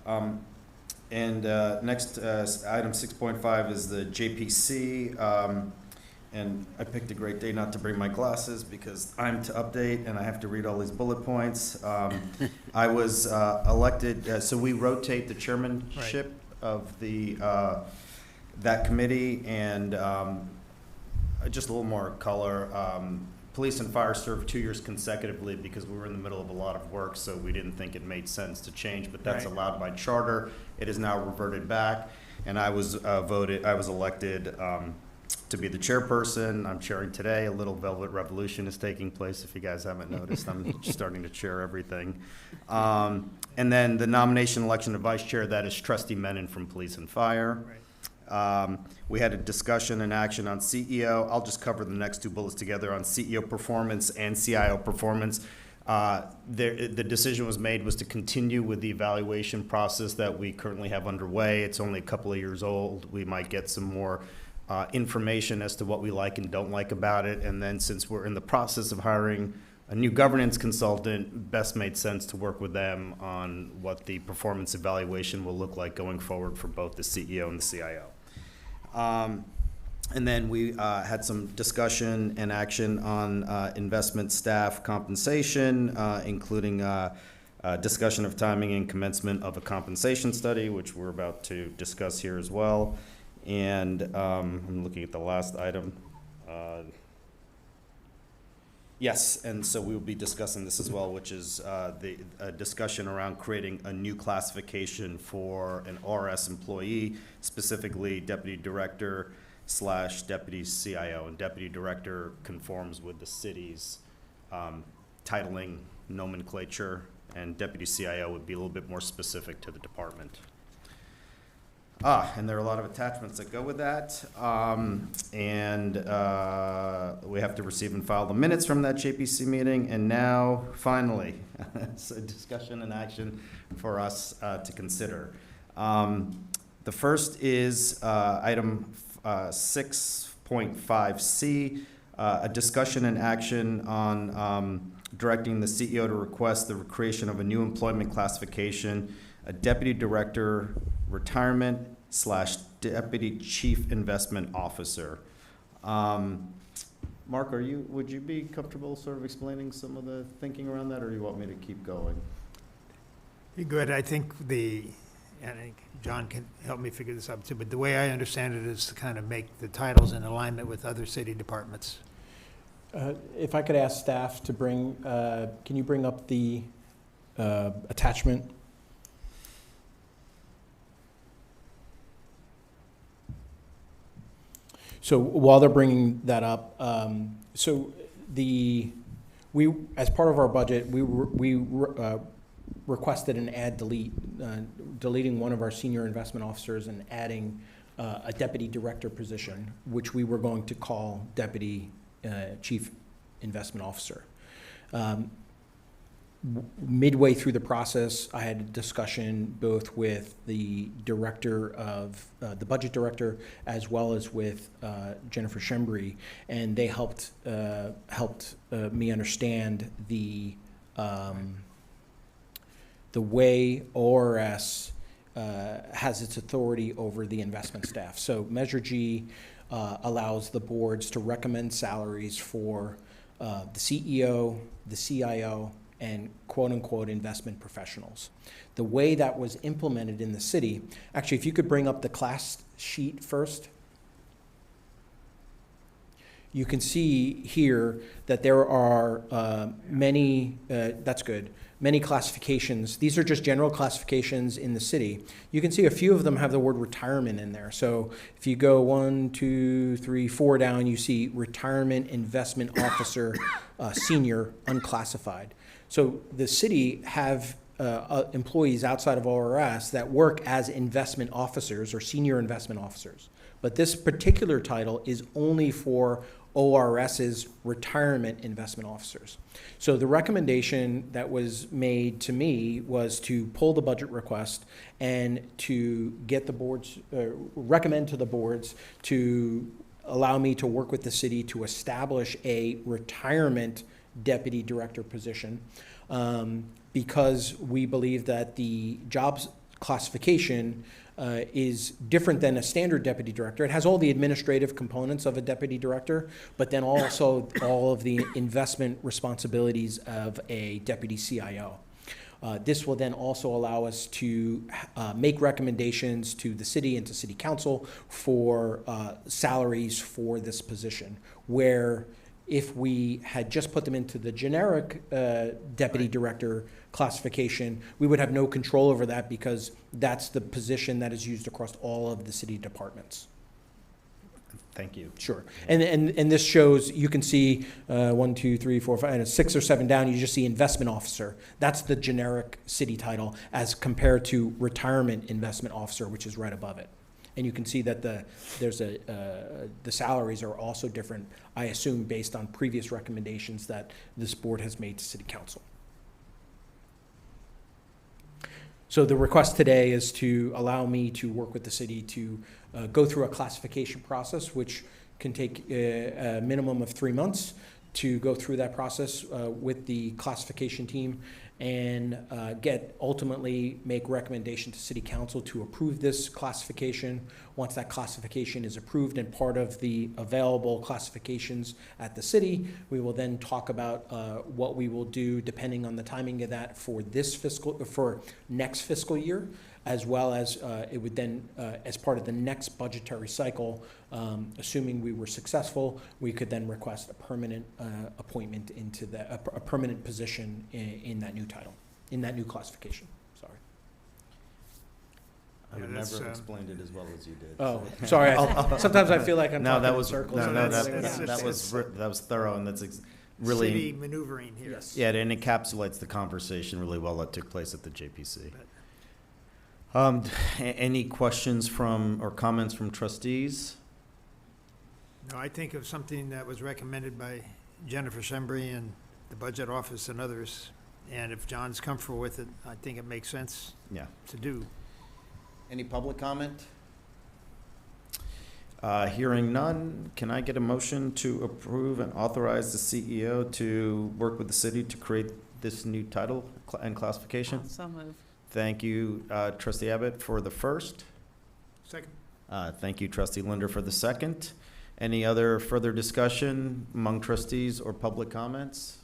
And next, item 6.5 is the JPC. And I picked a great day not to bring my glasses because I'm to update and I have to read all these bullet points. I was elected, so we rotate the chairmanship of that committee, and just a little more color. Police and fire served 2 years consecutively because we were in the middle of a lot of work, so we didn't think it made sense to change, but that's Right. allowed by charter. It is now reverted back, and I was elected to be the chairperson. I'm chairing today. A little velvet revolution is taking place, if you guys haven't noticed. I'm starting to chair everything. And then the nomination, election of vice chair, that is trustee Menon from Police and Fire. Right. We had a discussion and action on CEO. I'll just cover the next two bullets together on CEO performance and CIO performance. The decision was made was to continue with the evaluation process that we currently have underway. It's only a couple of years old. We might get some more information as to what we like and don't like about it. And then since we're in the process of hiring a new governance consultant, best made sense to work with them on what the performance evaluation will look like going forward for both the CEO and the CIO. And then we had some discussion and action on investment staff compensation, including discussion of timing and commencement of a compensation study, which we're about to discuss here as well. And I'm looking at the last item. Yes, and so we will be discussing this as well, which is the discussion around creating a new classification for an RS employee, specifically deputy director / deputy CIO. And deputy director conforms with the city's titling nomenclature, and deputy CIO would be a little bit more specific to the department. And there are a lot of attachments that go with that. We have to receive and file the minutes from that JPC meeting. And now, finally, it's a discussion and action for us to consider. The first is item 6.5C, a discussion and action on directing the CEO to request the creation of a new employment classification, a deputy director retirement / deputy chief investment officer. Mark, would you be comfortable sort of explaining some of the thinking around that, or do you want me to keep going? You're good. I think and I think John can help me figure this out too, but the way I understand it is to kind of make the titles in alignment with other city departments. If I could ask staff to bring, can you bring up the attachment? So while they're bringing that up, we as part of our budget, we requested an add delete, deleting one of our senior investment officers and adding a deputy director position, which we were going to call deputy chief investment officer. Midway through the process, I had a discussion both with the director of, the budget director, as well as with Jennifer Shembri, and they helped me understand the way ORS has its authority over the investment staff. So Measure G allows the boards to recommend salaries for the CEO, the CIO, and quote-unquote investment professionals. The way that was implemented in the city, actually, if you could bring up the class sheet first. You can see here that there are many, that's good, many classifications. These are just general classifications in the city. You can see a few of them have the word retirement in there. So if you go 1, 2, 3, 4 down, you see retirement investment officer, senior, unclassified. So the city have employees outside of ORS that work as investment officers or senior investment officers. But this particular title is only for ORS's retirement investment officers. So the recommendation that was made to me was to pull the budget request and to get the boards, recommend to the boards to allow me to work with the city to establish a retirement deputy director position, because we believe that the jobs classification is different than a standard deputy director. It has all the administrative components of a deputy director, but then also all of the investment responsibilities of a deputy CIO. This will then also allow us to make recommendations to the city and to city council for salaries for this position, where if we had just put them into the generic deputy director classification, we would have no control over that because that's the position that is used across all of the city departments. Thank you. Sure. And this shows, you can see 1, 2, 3, 4, 5, and 6 or 7 down, you just see investment officer. That's the generic city title as compared to retirement investment officer, which is right above it. And you can see that the salaries are also different, I assume, based on previous recommendations that this board has made to city council. So the request today is to allow me to work with the city to go through a classification process, which can take a minimum of 3 months to go through that process with the classification team and ultimately make recommendation to city council to approve this classification. Once that classification is approved and part of the available classifications at the city, we will then talk about what we will do depending on the timing of that for next fiscal year, as well as it would then, as part of the next budgetary cycle, assuming we were successful, we could then request a permanent appointment into a permanent position in that new title, in that new classification. Sorry. I would that's, never explained it as well as you did. Oh, sorry. Sometimes I feel like I'm talking in circles. That was thorough, and that's really city maneuvering here. Yes. Yeah, it encapsulates the conversation really well that took place at the JPC. Any questions or comments from trustees? No, I think of something that was recommended by Jennifer Shembri and the budget office and others, and if John's comfortable with it, I think it makes sense to do. Any public comment? Hearing none, can I get a motion to approve and authorize the CEO to work with the city to create this new title and classification? So moved. Thank you, Trustee Abbott, for the first. Second. Thank you, Trustee Linder, for the second. Any other further discussion among trustees or public comments?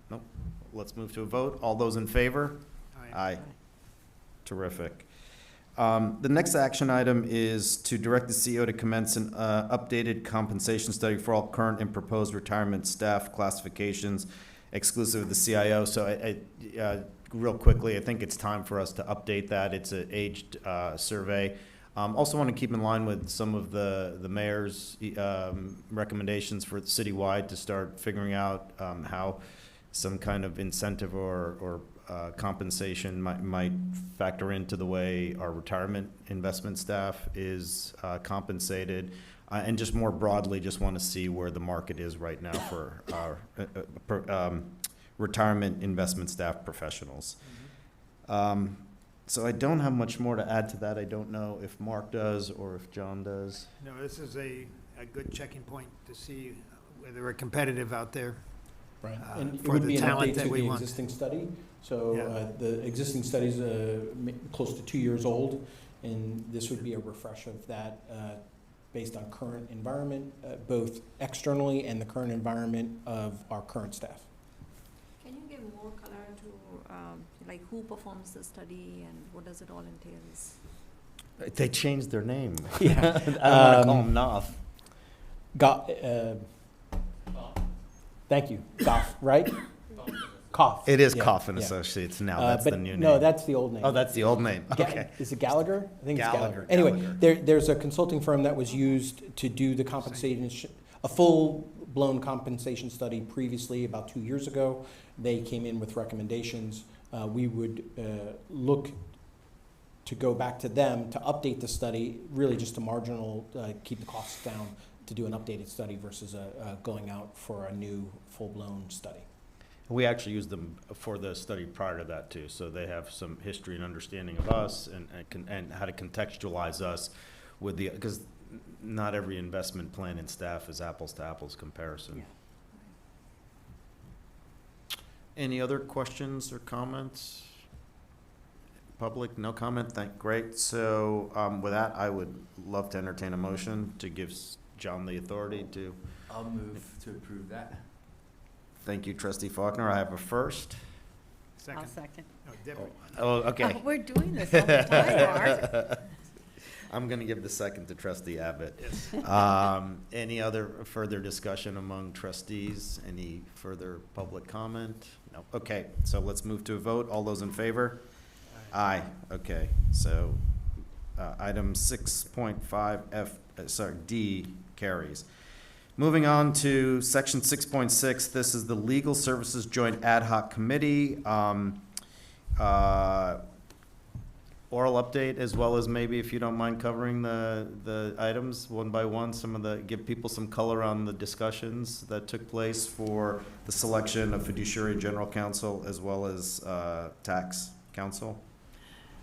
Nope. Let's move to a vote. All those in favor? Aye. Terrific. The next action item is to direct the CEO to commence an updated compensation study for all current and proposed retirement staff classifications exclusive of the CIO. So real quickly, I think it's time for us to update that. It's an aged survey. Also want to keep in line with some of the mayor's recommendations for citywide to start figuring out how some kind of incentive or compensation might factor into the way our retirement investment staff is compensated. And just more broadly, just want to see where the market is right now for our retirement investment staff professionals. So I don't have much more to add to that. I don't know if Mark does or if John does. No, this is a good checking point to see whether we're competitive out there. Right. And it For would the be an talent update that to we the want. existing study. So Yeah. the existing study's close to 2 years old, and this would be a refresh of that based on current environment, both externally and the current environment of our current staff. Can you give more color to, like, who performs the study and what does it all entail? They changed their name. Yeah. I don't want to call them NOF. Thank you. Goff, right? Koff. It is Yeah, Coffin yeah. Associates now. That's But the new name. no, that's the old name. Oh, that's the old name. Okay. Is it Gallagher? I think Gallagher, it's Gallagher. Anyway, Gallagher. there's a consulting firm that was used to do the compensation, a full-blown compensation study previously, about 2 years ago. They came in with recommendations. We would look to go back to them to update the study, really just to keep the costs down, to do an updated study versus going out for a new full-blown study. We actually used them for the study prior to that too, so they have some history and understanding of us and how to contextualize us with because not every investment plan in staff is apples to apples comparison. Yeah. Any other questions or comments? Public, no comment, great. So with that, I would love to entertain a motion to give John the authority to. I'll move to approve that. Thank you, Trustee Faulkner. I have a first. Second. I'll second. Oh, Debbie. Oh, okay. Oh, we're doing this all the time, Art. I'm going to give the second to Trustee Abbott. Yes. Any other further discussion among trustees? Any further public comment? No. Okay, so let's move to a vote. All those in favor? Aye. Okay, so item 6.5 D carries. Moving on to section 6.6, this is the Legal Services Joint Ad Hoc Committee. Oral update, as well as maybe, if you don't mind covering the items one by one, give people some color on the discussions that took place for the selection of fiduciary and general counsel, as well as tax counsel.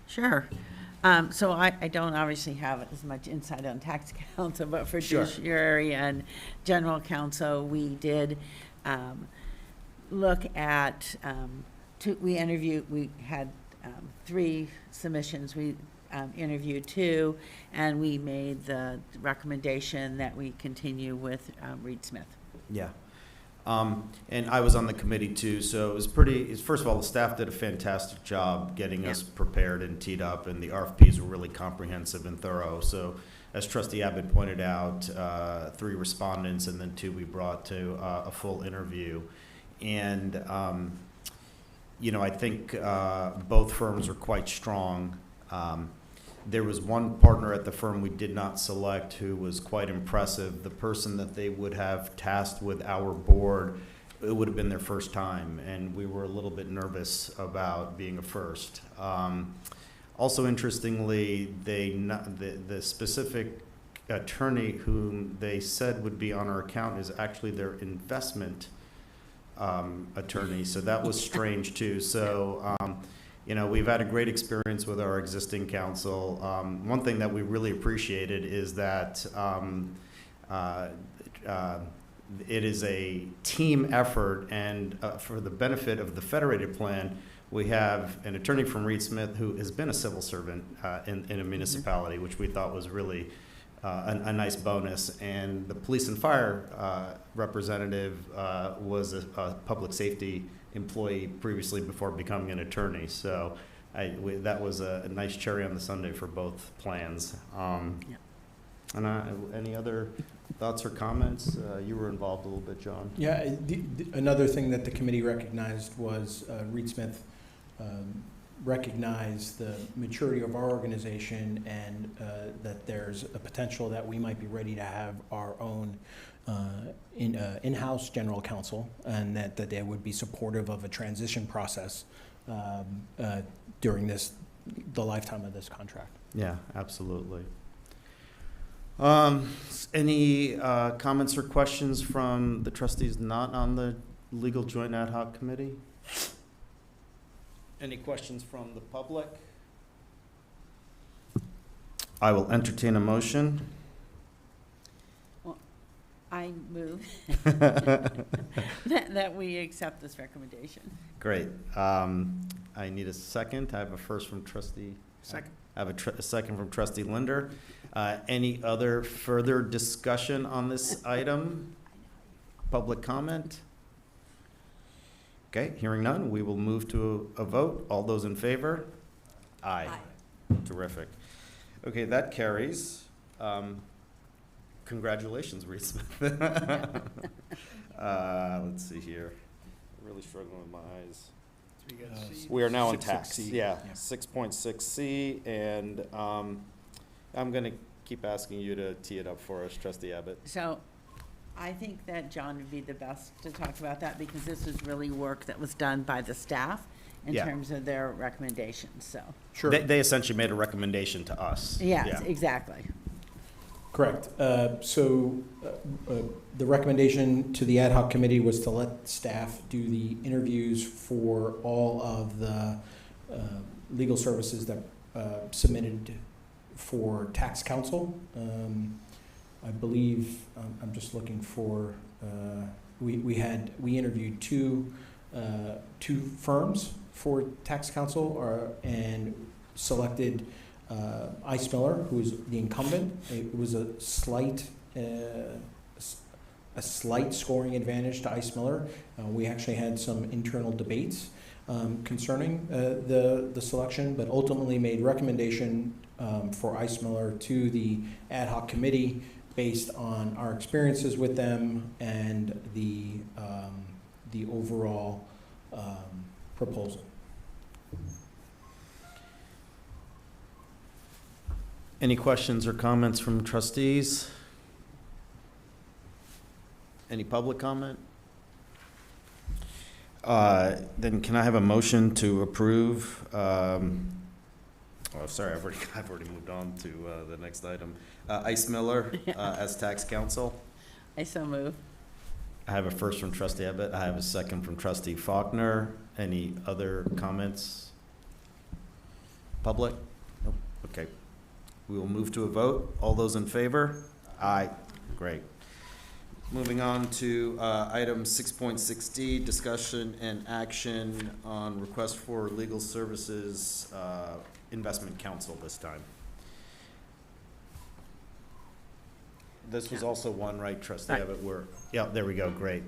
Sure. So I don't obviously have as much insight on tax counsel, but for Sure. judiciary and general counsel, we did look at, we had 3 submissions. We interviewed 2, and we made the recommendation that we continue with Reed Smith. Yeah. And I was on the committee too, so it was first of all, the staff did a fantastic job getting us prepared and teed up, and the RFPs were really comprehensive and thorough. So as Trustee Abbott pointed out, 3 respondents, and then 2 we brought to a full interview. And, I think both firms are quite strong. There was one partner at the firm we did not select who was quite impressive. The person that they would have tasked with our board, it would have been their first time, and we were a little bit nervous about being a first. Also, interestingly, the specific attorney whom they said would be on our account is actually their investment attorney, so that was strange too. So. We've had a great experience with our existing counsel. One thing that we really appreciated is that it is a team effort, and for the benefit of the Federated plan, we have an attorney from Reed Smith who has been a civil servant in a municipality, which we thought was really a nice bonus. And the police and fire representative was a public safety employee previously before becoming an attorney. So that was a nice cherry on the sundae for both plans. And any other thoughts or comments? You were involved a little bit, John. Yeah, another thing that the committee recognized was Reed Smith recognized the maturity of our organization, and that there's a potential that we might be ready to have our own in-house general counsel, and that they would be supportive of a transition process during the lifetime of this contract. Yeah, absolutely. Any comments or questions from the trustees not on the Legal Joint Ad Hoc Committee? Any questions from the public? I will entertain a motion. I move that we accept this recommendation. Great. I need a second. I have a first from Trustee. Second. I have a second from Trustee Linder. Any other further discussion on this item? Public comment? Okay, hearing none, we will move to a vote. All those in favor? Aye. Terrific. Okay, that carries. Congratulations, Reed Smith. Let's see here. I'm really struggling with my eyes. We are now on tax. 6.6C. Yeah, Yeah. 6.6C, and I'm going to keep asking you to tee it up for us, Trustee Abbott. So I think that John would be the best to talk about that because this is really work that was done by the staff in Yeah. terms of their recommendations, so. Sure. They essentially made a recommendation to us. Yes, exactly. Correct. The recommendation to the ad hoc committee was to let staff do the interviews for all of the legal services that submitted for tax counsel. I believe, I'm just looking for, we interviewed two firms for tax counsel and selected Ice Miller, who is the incumbent. It was a slight scoring advantage to Ice Miller. We actually had some internal debates concerning the selection, but ultimately made recommendation for Ice Miller to the ad hoc committee based on our experiences with them and the overall proposal. Any questions or comments from trustees? Any public comment? Then can I have a motion to approve? Sorry, I've already moved on to the next item. Ice Miller as tax counsel. I so move. I have a first from Trustee Abbott. I have a second from Trustee Faulkner. Any other comments? Public? Nope. Okay. We will move to a vote. All those in favor? Aye. Great. Moving on to item 6.6D, discussion and action on request for legal services investment counsel this time. This was also one, right, Trustee Right. Abbott? Yeah, there we go. Great.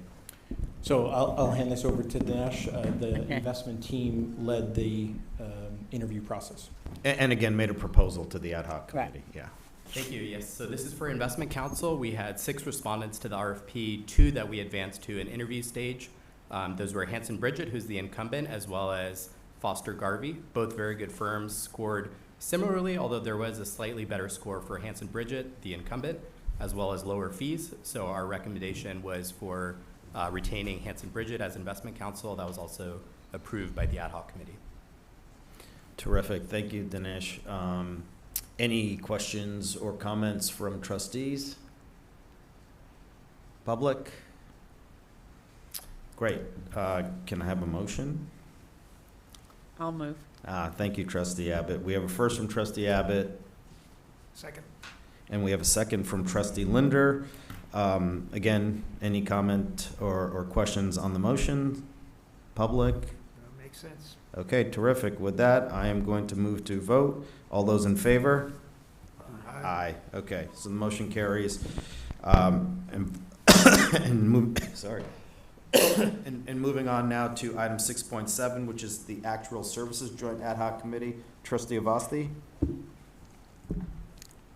So I'll hand this over to Dinesh. The investment team led the interview process. And again, made a proposal to the ad hoc Correct. committee. Yeah. Thank you. Yes, so this is for investment counsel. We had 6 respondents to the RFP, 2 that we advanced to an interview stage. Those were Hanson Bridget, who's the incumbent, as well as Foster Garvey. Both very good firms, scored similarly, although there was a slightly better score for Hanson Bridget, the incumbent, as well as lower fees. So our recommendation was for retaining Hanson Bridget as investment counsel. That was also approved by the ad hoc committee. Terrific. Thank you, Dinesh. Any questions or comments from trustees? Public? Great. Can I have a motion? I'll move. Thank you, Trustee Abbott. We have a first from Trustee Abbott, Second. and we have a second from Trustee Linder. Again, any comment or questions on the motion? Public? Makes sense. Okay, terrific. With that, I am going to move to vote. All those in favor? Aye. Okay, so the motion carries. And moving on now to item 6.7, which is the Actual Services Joint Ad Hoc Committee. Trustee Avasti?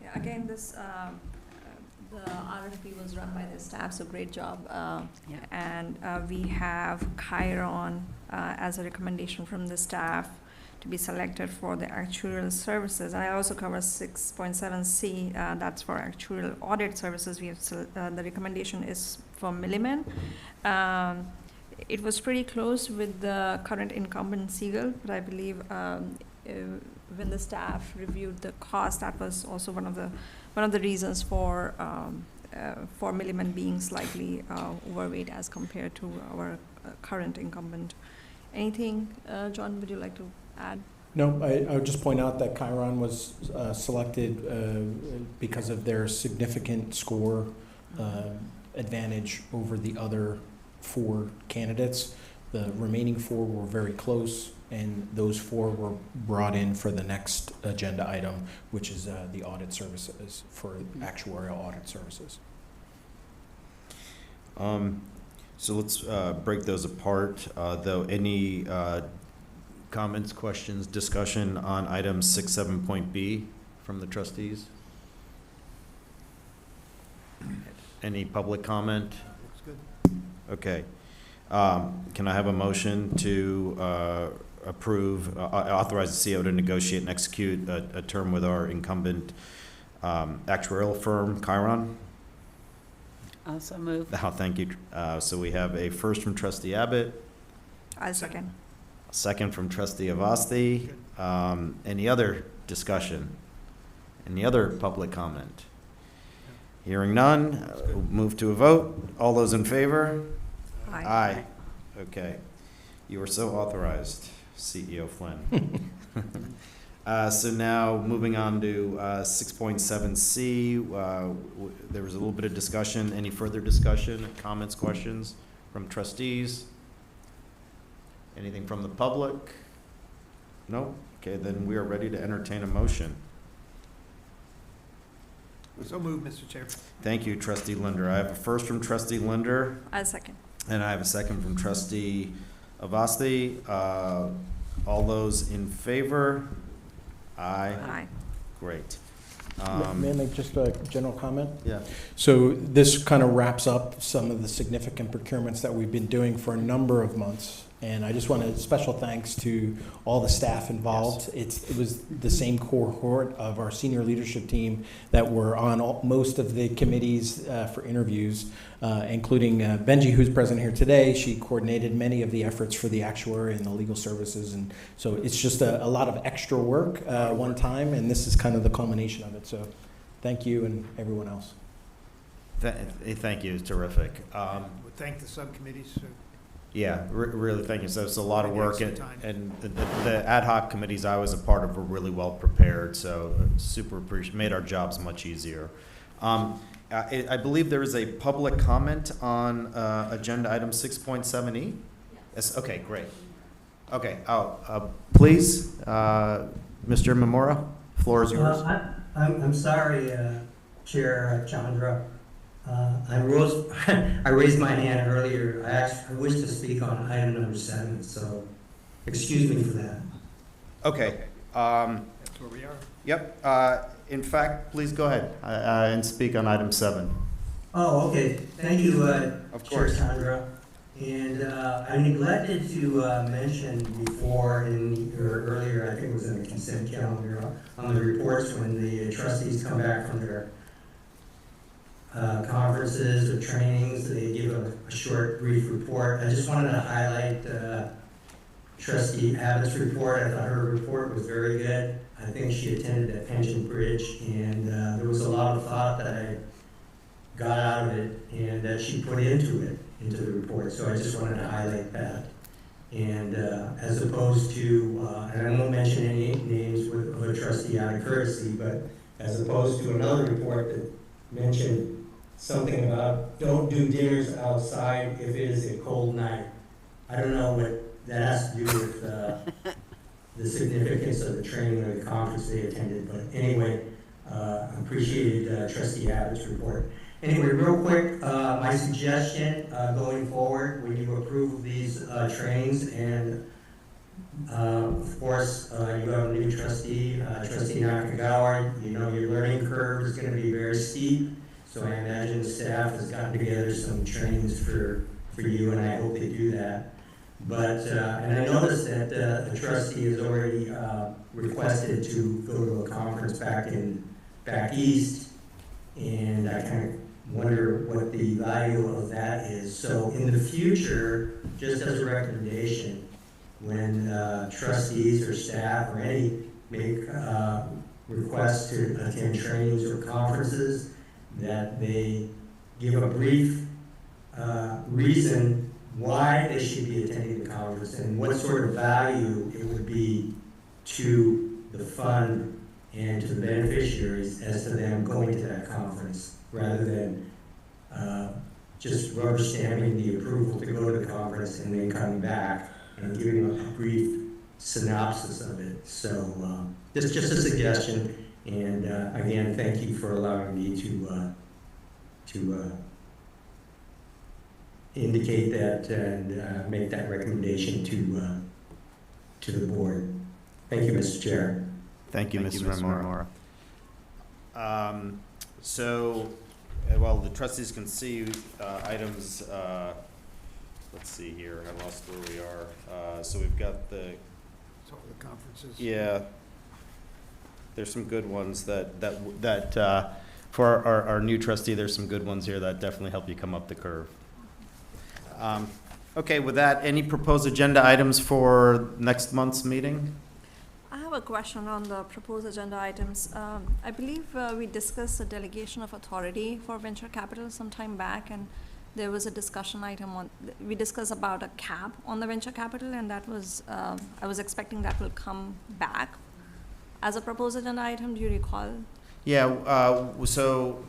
Yeah, again, this, the RFP was run by the staff, so great job. Yeah. And we have Chiron as a recommendation from the staff to be selected for the actuarial services. And I also cover 6.7C, that's for actuarial audit services. We have, the recommendation is for Milliman. It was pretty close with the current incumbent Siegel, but I believe when the staff reviewed the cost, that was also one of the reasons for Milliman being slightly overweight as compared to our current incumbent. Anything, John, would you like to add? No, I would just point out that Chiron was selected because of their significant score advantage over the other 4 candidates. The remaining 4 were very close, and those 4 were brought in for the next agenda item, which is the audit services, for actuarial audit services. So let's break those apart. Though, any comments, questions, discussion on item 6.7.b from the trustees? Any public comment? Looks good. Okay. Can I have a motion to approve, authorize the CO to negotiate and execute a term with our incumbent actuarial firm, Chiron? Also move. Oh, thank you. So we have a first from trustee Abbott, I'll second. a second from trustee Avasti. Any other discussion? Any other public comment? Hearing none, we'll move to a vote. All those in favor? Aye. Okay. You are so authorized, CEO Flynn. So now, moving on to 6.7C, there was a little bit of discussion. Any further discussion, comments, questions from trustees? Anything from the public? No? Okay, then we are ready to entertain a motion. So moved, Mr. Chair. Thank you, trustee Linder. I have a first from trustee Linder, I'll second. and I have a second from trustee Avasti. All those in favor? Aye. Aye. Great. May I make just a general comment? Yeah. So this kind of wraps up some of the significant procurements that we've been doing for a number of months. And I just want to, special thanks to all the staff involved. It was the same cohort of our senior leadership team that were on most of the committees for interviews, including Benji, who's present here today. She coordinated many of the efforts for the actuary and the legal services. And so it's just a lot of extra work one time, and this is kind of the culmination of it. So thank you and everyone else. Thank you, terrific. We'll thank the subcommittees for Yeah, really, thank you. So it's a lot of work, Extra time. and the ad hoc committees I was a part of were really well prepared, so super appreciate, made our jobs much easier. I believe there is a public comment on agenda item 6.7E? Yes, okay, great. Okay, please, Mr. Memora, floor is yours. I'm sorry, Chair Chandra. I raised my hand earlier. I wish to speak on item number 7, so excuse me for that. Okay. That's where we are. Yep. In fact, please go ahead and speak on item 7. Oh, okay. Thank you, Of Chair course. Chandra. And I neglected to mention before or earlier, I think it was in the consent calendar, on the reports when the trustees come back from their conferences or trainings, they give a short, brief report. I just wanted to highlight Trustee Abbott's report. I thought her report was very good. I think she attended at Pension Bridge, and there was a lot of thought that I got out of it and that she put into the report. So I just wanted to highlight that. And as opposed to, and I won't mention any names of a trustee out of courtesy, but as opposed to another report that mentioned something about don't do dinners outside if it is a cold night. I don't know what that has to do with the significance of the training or the conference they attended, but anyway, appreciated Trustee Abbott's report. Anyway, real quick, my suggestion going forward when you approve these trainings, and of course, you have a new trustee, Trustee Nakagawa, you know your learning curve is going to be very steep. So I imagine the staff has gotten together some trainings for you, and I hope they do that. But, and I noticed that the trustee has already requested to go to a conference back east, and I kind of wonder what the value of that is. So in the future, just as a recommendation, when trustees or staff or any make requests to attend trainings or conferences, that they give a brief reason why they should be attending the conference and what sort of value it would be to the fund and to the beneficiaries as to them going to that conference, rather than just rubber stamping the approval to go to the conference and then coming back and giving a brief synopsis of it. So just a suggestion, and again, thank you for allowing me to indicate that and make that recommendation to the board. Thank you, Mr. Chair. Thank you, Mr. Remora. Well, the trustees can see items, let's see here, I lost where we are. So we've got the, So the conferences. yeah, there's some good ones that for our new trustee, there's some good ones here that definitely help you come up the curve. Okay, with that, any proposed agenda items for next month's meeting? I have a question on the proposed agenda items. I believe we discussed the delegation of authority for venture capital some time back, and there was a discussion item on, we discussed about a cap on the venture capital, and that was, I was expecting that will come back as a proposed agenda item. Do you recall? Yeah, so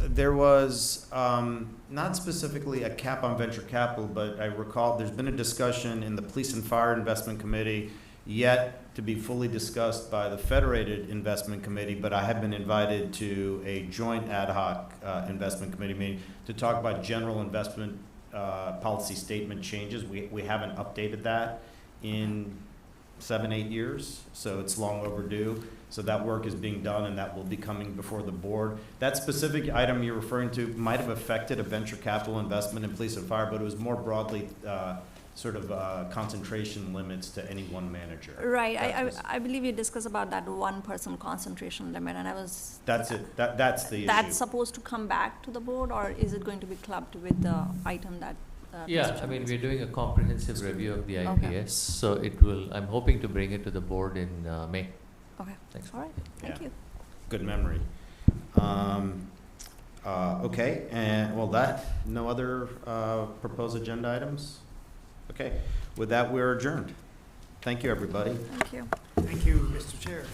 there was not specifically a cap on venture capital, but I recall there's been a discussion in the Police and Fire Investment Committee, yet to be fully discussed by the Federated Investment Committee, but I have been invited to a joint ad hoc investment committee meeting to talk about general investment policy statement changes. We haven't updated that in 7-8 years, so it's long overdue. So that work is being done, and that will be coming before the board. That specific item you're referring to might have affected a venture capital investment in police and fire, but it was more broadly sort of concentration limits to any one manager. Right, I believe you discussed about that one person concentration limit, and I was. That's it, that's the issue. That's supposed to come back to the board, or is it going to be clubbed with the item that? Yeah, Mr. I mean, Chairman we're doing a comprehensive review of the Okay. IPS, so it will, I'm hoping to bring it to the board in May. Okay, Thanks. all right, thank Yeah. you. Good memory. Okay, and no other proposed agenda items? Okay, with that, we're adjourned. Thank you, everybody. Thank you. Thank you, Mr. Chair.